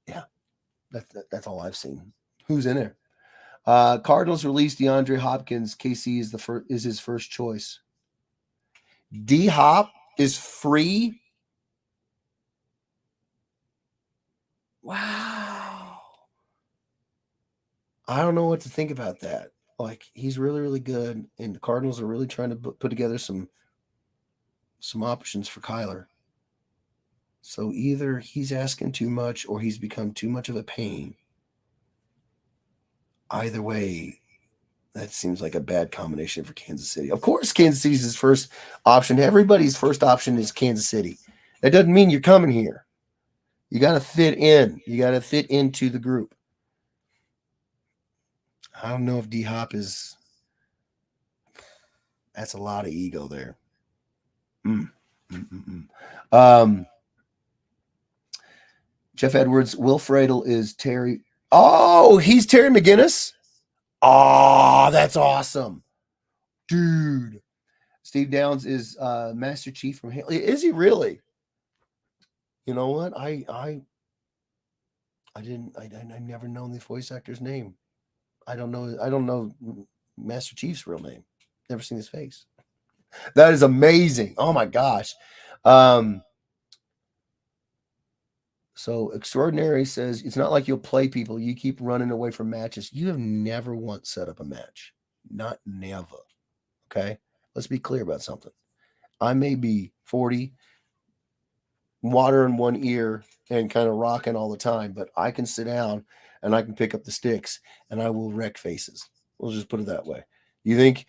yeah, that's all I've seen. Who's in there? Cardinals released DeAndre Hopkins. KC is his first choice. D Hop is free. Wow. I don't know what to think about that. Like he's really really good, and the Cardinals are really trying to put together some options for Kyler. So either he's asking too much or he's become too much of a pain. Either way, that seems like a bad combination for Kansas City. Of course, Kansas City's his first option. Everybody's first option is Kansas City. That doesn't mean you're coming here. You got to fit in. You got to fit into the group. I don't know if D Hop is. That's a lot of ego there. Mm. Um, Jeff Edwards, Will Friedle is Terry. Oh, he's Terry McGinnis. Oh, that's awesome, dude. Steve Downs is Master Chief from Haley. Is he really? You know what? I never known the voice actor's name. I don't know Master Chief's real name. Never seen his face. That is amazing. Oh my gosh. Um, so Extraordinary says it's not like you'll play people. You keep running away from matches. You have never once set up a match. Not never. Okay. Let's be clear about something. I may be 40, water in one ear, and kind of rocking all the time, but I can sit down and I can pick up the sticks and I will wreck faces. We'll just put it that way. You think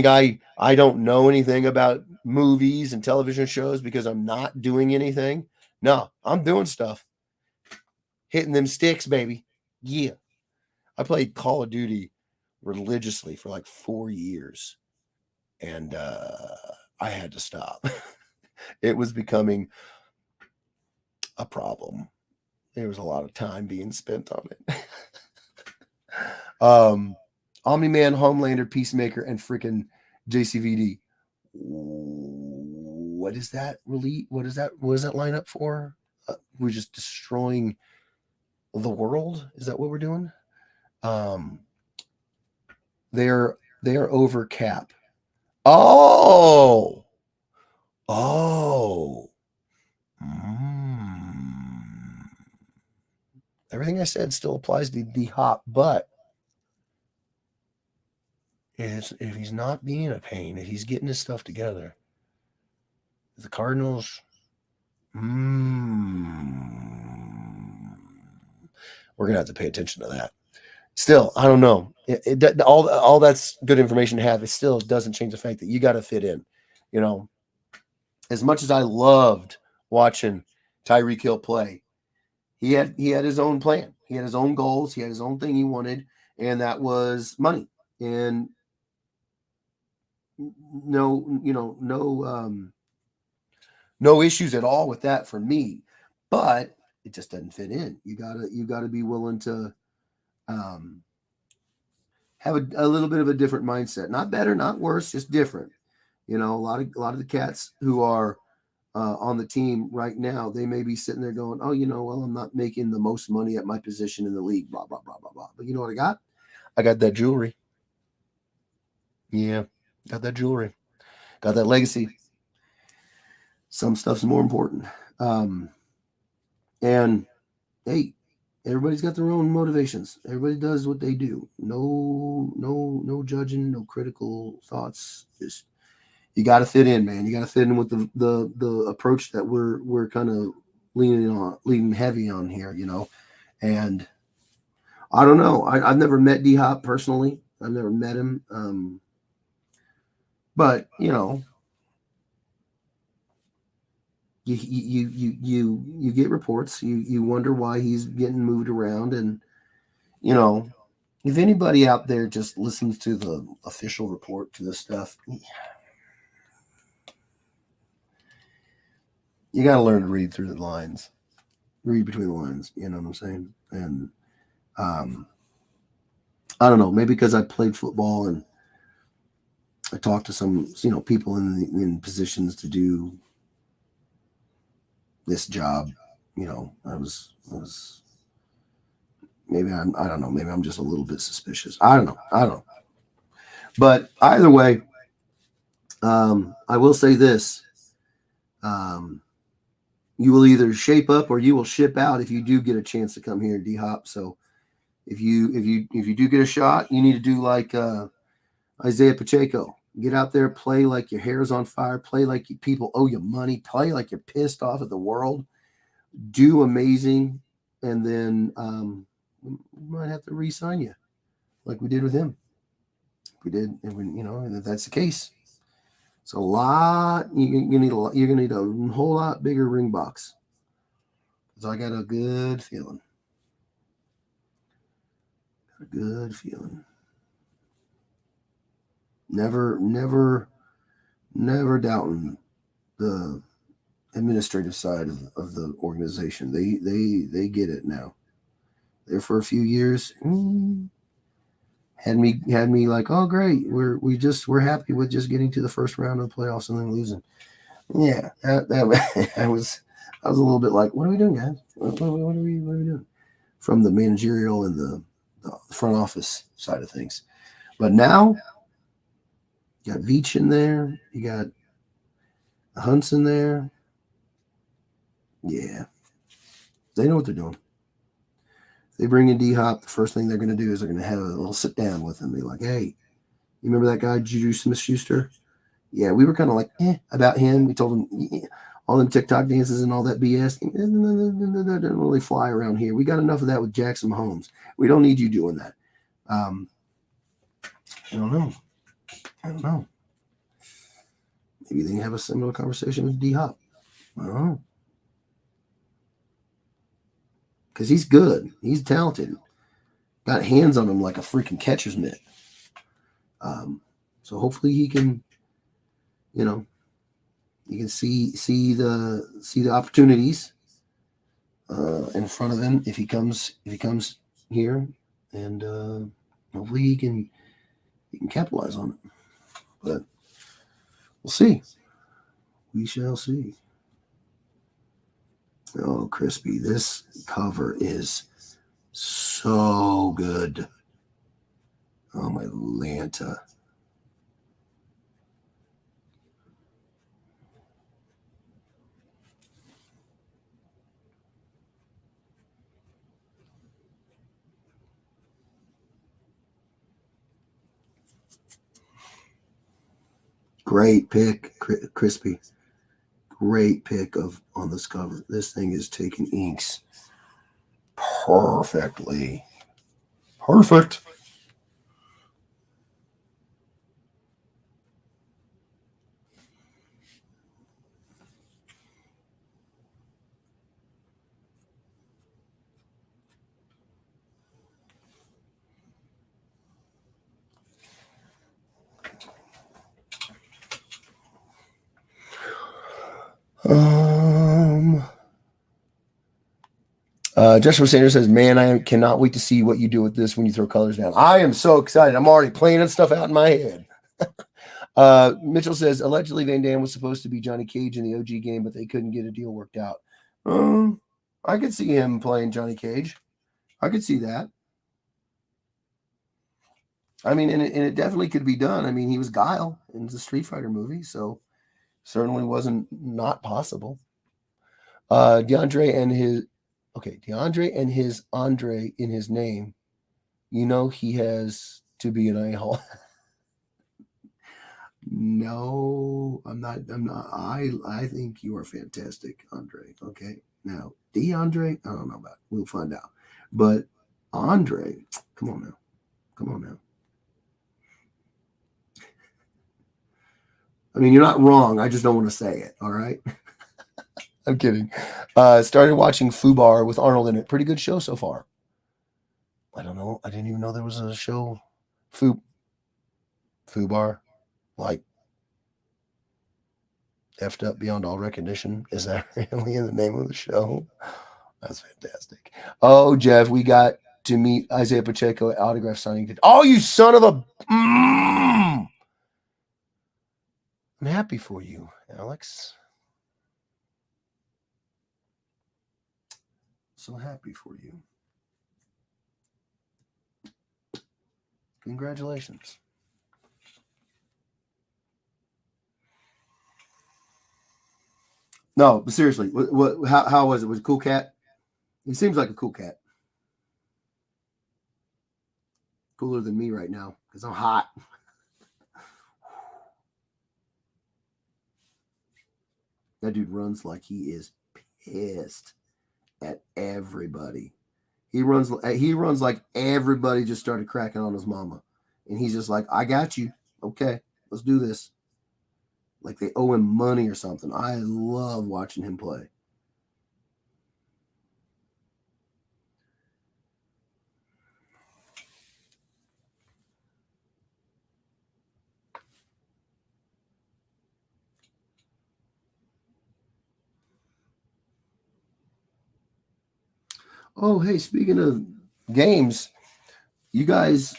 I don't know anything about movies and television shows because I'm not doing anything? No, I'm doing stuff. Hitting them sticks, baby. Yeah. I played Call of Duty religiously for like 4 years, and I had to stop. It was becoming a problem. There was a lot of time being spent on it. Omni Man, Homelander, Peacemaker, and freaking JCVD. What is that really? What is that? What does that line up for? We're just destroying the world. Is that what we're doing? Um, they're over cap. Oh, oh. Mm. Everything I said still applies to D Hop, but if he's not being a pain, if he's getting his stuff together, the Cardinals, we're gonna have to pay attention to that. Still, I don't know. All that's good information to have. It still doesn't change the fact that you got to fit in. You know, as much as I loved watching Tyreek Hill play, he had his own plan. He had his own goals. He had his own thing he wanted, and that was money. And no issues at all with that for me. But it just doesn't fit in. You gotta be willing to um, have a little bit of a different mindset. Not better, not worse, just different. A lot of the cats who are on the team right now, they may be sitting there going, "Oh, well, I'm not making the most money at my position in the league." Blah blah blah blah blah. But you know what I got? I got that jewelry. Yeah, got that jewelry. Got that legacy. Some stuff's more important. Um, and hey, everybody's got their own motivations. Everybody does what they do. No judging, no critical thoughts. Just you got to fit in, man. You got to fit in with the approach that we're kind of leaning heavy on here, And I don't know. I've never met D Hop personally. I've never met him. But you get reports. You wonder why he's getting moved around, and you know, if anybody out there just listens to the official report to this stuff, you got to learn to read through the lines, read between the lines. You know what I'm saying? And um, I don't know, maybe because I played football and I talked to some, people in positions to do this job. I was I don't know, maybe I'm just a little bit suspicious. I don't know. But either way, I will say this: um, you will either shape up or you will ship out if you do get a chance to come here, D Hop. So if you do get a shot, you need to do like Isaiah Pacheco. Get out there, play like your hair's on fire, play like people owe you money, play like you're pissed off at the world, do amazing, and then we might have to re-sign you like we did with him. We did, and if that's the case, it's a lot. You're gonna need a whole lot bigger ring box. So I got a good feeling. Got a good feeling. Never doubting the administrative side of the organization. They get it now. There for a few years, had me like, oh great, we're happy with just getting to the first round of the playoffs and then losing. Yeah, I was a little bit like, what are we doing, guys? What are we doing? From the managerial and the front office side of things. But now you got Veach in there, you got Hunts in there. Yeah, they know what they're doing. They bring in D Hop. The first thing they're going to do is they're going to have a little sit down with him. Be like, hey, you remember that guy Juju Smith Schuster? Yeah, we were kind of like about him. We told him all them TikTok dances and all that BS. Doesn't really fly around here. We got enough of that with Jackson Mahomes. We don't need you doing that. I don't know. I don't know. Maybe they can have a similar conversation with D Hop. I don't know. Because he's good. He's talented. Got hands on him like a freaking catcher's mitt. So hopefully he can, you know, you can see the opportunities in front of him if he comes here, and hopefully he can capitalize on it. But we'll see. We shall see. Oh, Crispy, this cover is so good. Oh, my Lanta. Great pick, Crispy. Great pick on this cover. This thing is taking inks perfectly. Perfect. Um, Joshua Sanders says, "Man, I cannot wait to see what you do with this when you throw colors down. I am so excited. I'm already playing stuff out in my head." Mitchell says, "Allegedly Van Damme was supposed to be Johnny Cage in the OG game, but they couldn't get a deal worked out." I could see him playing Johnny Cage. I could see that. I mean, and it definitely could be done. I mean, he was Guile in the Street Fighter movie, so certainly wasn't not possible. DeAndre and his Andre in his name, he has to be an a-hole. No, I'm not. I think you are fantastic, Andre. Okay. Now, DeAndre, I don't know about it. We'll find out. But Andre, come on now. Come on now. I mean, you're not wrong. I just don't want to say it. All right. I'm kidding. Started watching Fubar with Arnold in it. Pretty good show so far. I don't know. I didn't even know there was a show. Fubar. Like effed up beyond all recognition. Is that really in the name of the show? That's fantastic. Oh, Jeff, we got to meet Isaiah Pacheco at autograph signing. Oh, you son of a! I'm happy for you, Alex. So happy for you. Congratulations. No, but seriously, how was it? Was it a cool cat? He seems like a cool cat. Cooler than me right now because I'm hot. That dude runs like he is pissed at everybody. He runs like everybody just started cracking on his mama. And he's just like, I got you. Okay, let's do this. Like they owe him money or something. I love watching him play. Oh, hey, speaking of games, you guys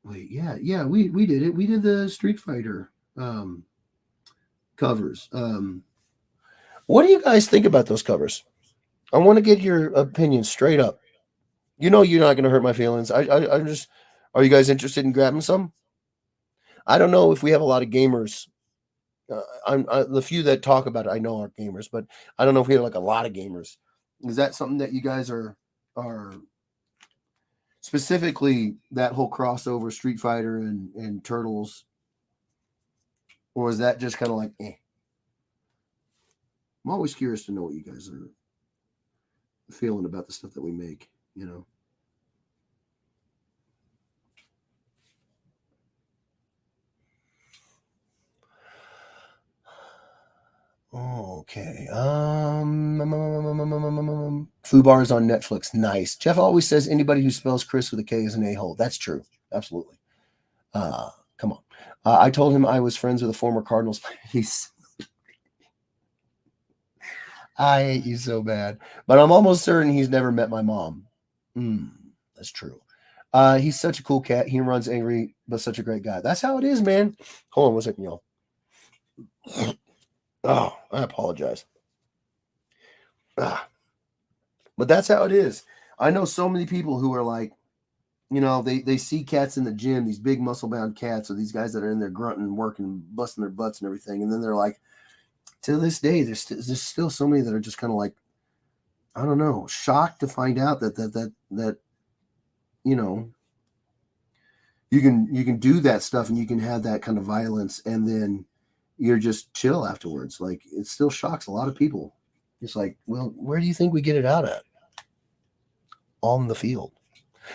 wait, yeah, we did it. We did the Street Fighter covers. What do you guys think about those covers? I want to get your opinion straight up. You know you're not going to hurt my feelings. I'm just. Are you guys interested in grabbing some? I don't know if we have a lot of gamers. The few that talk about it, I know aren't gamers, but I don't know if we have like a lot of gamers. Is that something that you guys are specifically that whole crossover Street Fighter and Turtles, or is that just kind of like eh? I'm always curious to know what you guys are feeling about the stuff that we make. You know. Okay. Fubar is on Netflix. Nice. Jeff always says anybody who spells Chris with a K is an a-hole. That's true. Absolutely. Come on. I told him I was friends with a former Cardinals player. I hate you so bad. But I'm almost certain he's never met my mom. That's true. He's such a cool cat. He runs angry, but such a great guy. That's how it is, man. Hold on one second, y'all. Oh, I apologize. Ah, but that's how it is. I know so many people who are like, they see cats in the gym, these big muscle bound cats, or these guys that are in there grunting, working, busting their butts and everything. And then they're like, to this day, there's still so many that are just kind of like, I don't know, shocked to find out that you know you can do that stuff and you can have that kind of violence and then you're just chill afterwards. Like it still shocks a lot of people. It's like, well, where do you think we get it out at? On the field.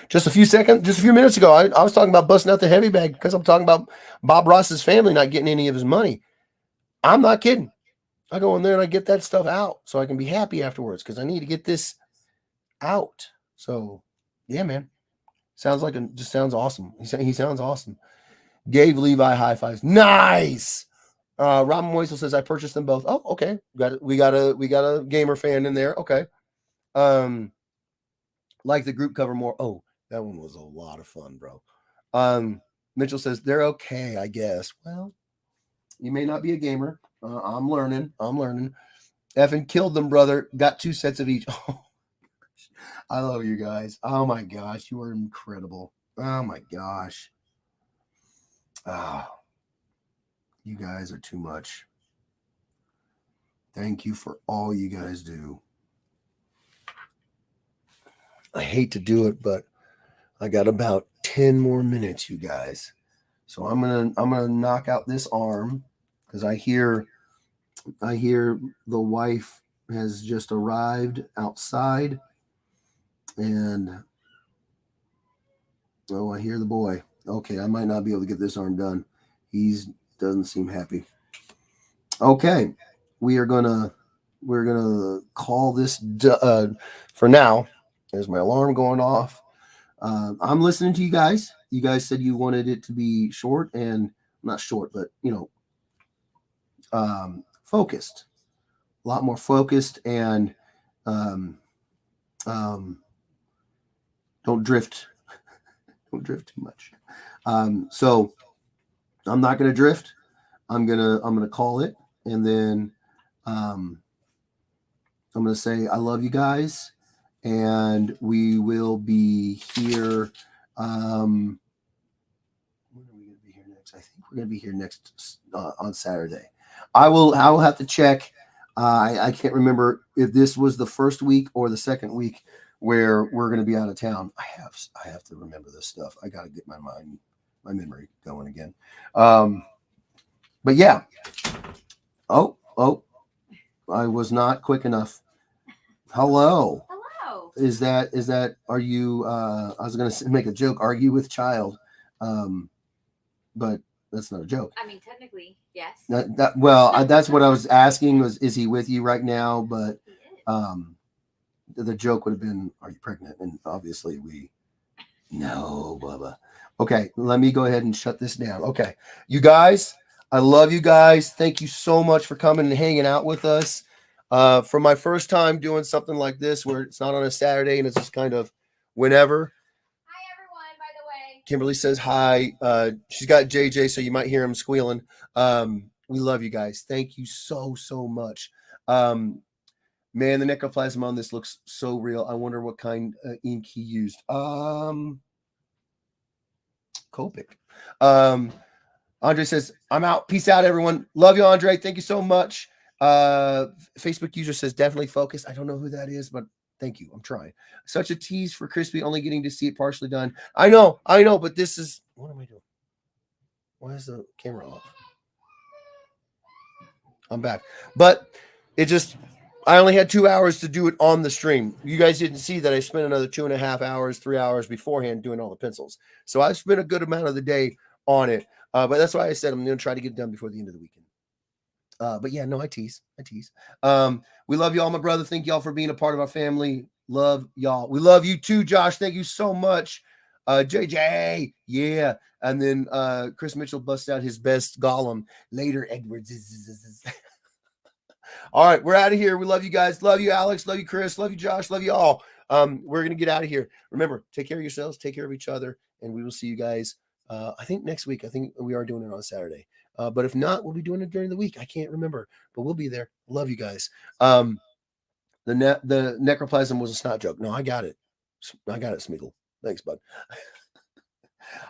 Just a few minutes ago, I was talking about busting out the heavy bag because I'm talking about Bob Ross's family not getting any of his money. I'm not kidding. I go in there and I get that stuff out so I can be happy afterwards because I need to get this out. So, yeah, man. Just sounds awesome. He sounds awesome. Gave Levi high fives. Nice. Robin Moisel says I purchased them both. Oh, okay. We got a gamer fan in there. Okay. Um, like the group cover more. Oh, that one was a lot of fun, bro. Mitchell says they're okay, I guess. Well, you may not be a gamer. I'm learning. I'm learning. Effing killed them, brother. Got 2 sets of each. I love you guys. Oh my gosh, you are incredible. Oh my gosh. Ah, you guys are too much. Thank you for all you guys do. I hate to do it, but I got about 10 more minutes, you guys. So I'm gonna knock out this arm because I hear the wife has just arrived outside, and oh, I hear the boy. Okay, I might not be able to get this arm done. He's doesn't seem happy. Okay, we are gonna we're gonna call this for now. There's my alarm going off. I'm listening to you guys. You guys said you wanted it to be short and not short, but focused, a lot more focused, and um, um, don't drift, don't drift too much. So I'm not gonna drift. I'm gonna call it, and then um, I'm gonna say I love you guys, and we will be here. Um, when are we going to be here next? I think we're going to be here next on Saturday. I will have to check. I can't remember if this was the first week or the second week where we're going to be out of town. I have to remember this stuff. I got to get my memory going again. But yeah. Oh, I was not quick enough. Hello. Hello. Is that are you I was going to make a joke, argue with child. But that's not a joke. I mean, technically, yes. That's what I was asking was, is he with you right now? But He is. The joke would have been, are you pregnant? And obviously no, Bubba. Okay, let me go ahead and shut this down. Okay, you guys, I love you guys. Thank you so much for coming and hanging out with us. For my first time doing something like this where it's not on a Saturday and it's just kind of whenever. Hi, everyone, by the way. Kimberly says hi. She's got JJ, so you might hear him squealing. We love you guys. Thank you so much. Man, the necroplasm on this looks so real. I wonder what kind of ink he used. Copic. Andre says, I'm out. Peace out, everyone. Love you, Andre. Thank you so much. Facebook user says, definitely focus. I don't know who that is, but thank you. I'm trying. Such a tease for Crispy, only getting to see it partially done. I know, but this is, what am I doing? Why is the camera off? I'm back. But I only had 2 hours to do it on the stream. You guys didn't see that I spent another 2.5 hours, 3 hours beforehand doing all the pencils. So I've spent a good amount of the day on it. But that's why I said I'm going to try to get it done before the end of the weekend. But yeah, no, I tease. We love y'all, my brother. Thank y'all for being a part of our family. Love y'all. We love you too, Josh. Thank you so much. JJ, yeah. And then Chris Mitchell busts out his best Gollum. Later, Edwards. All right, we're out of here. We love you guys. Love you, Alex. Love you, Chris. Love you, Josh. Love you all. We're going to get out of here. Remember, take care of yourselves. Take care of each other. And we will see you guys, I think, next week. I think we are doing it on Saturday. But if not, we'll be doing it during the week. I can't remember. But we'll be there. Love you guys. The necroplasm was a snot joke. No, I got it. Smeagol. Thanks, bud.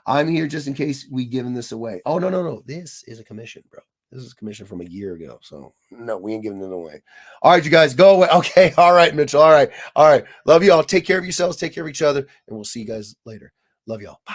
I'm here just in case we given this away. Oh, no. This is a commission, bro. This is a commission from a year ago. So, no, we ain't giving it away. All right, you guys, go away. Okay. All right, Mitchell. All right. Love you all. Take care of yourselves. Take care of each other. And we'll see you guys later. Love y'all. Bye.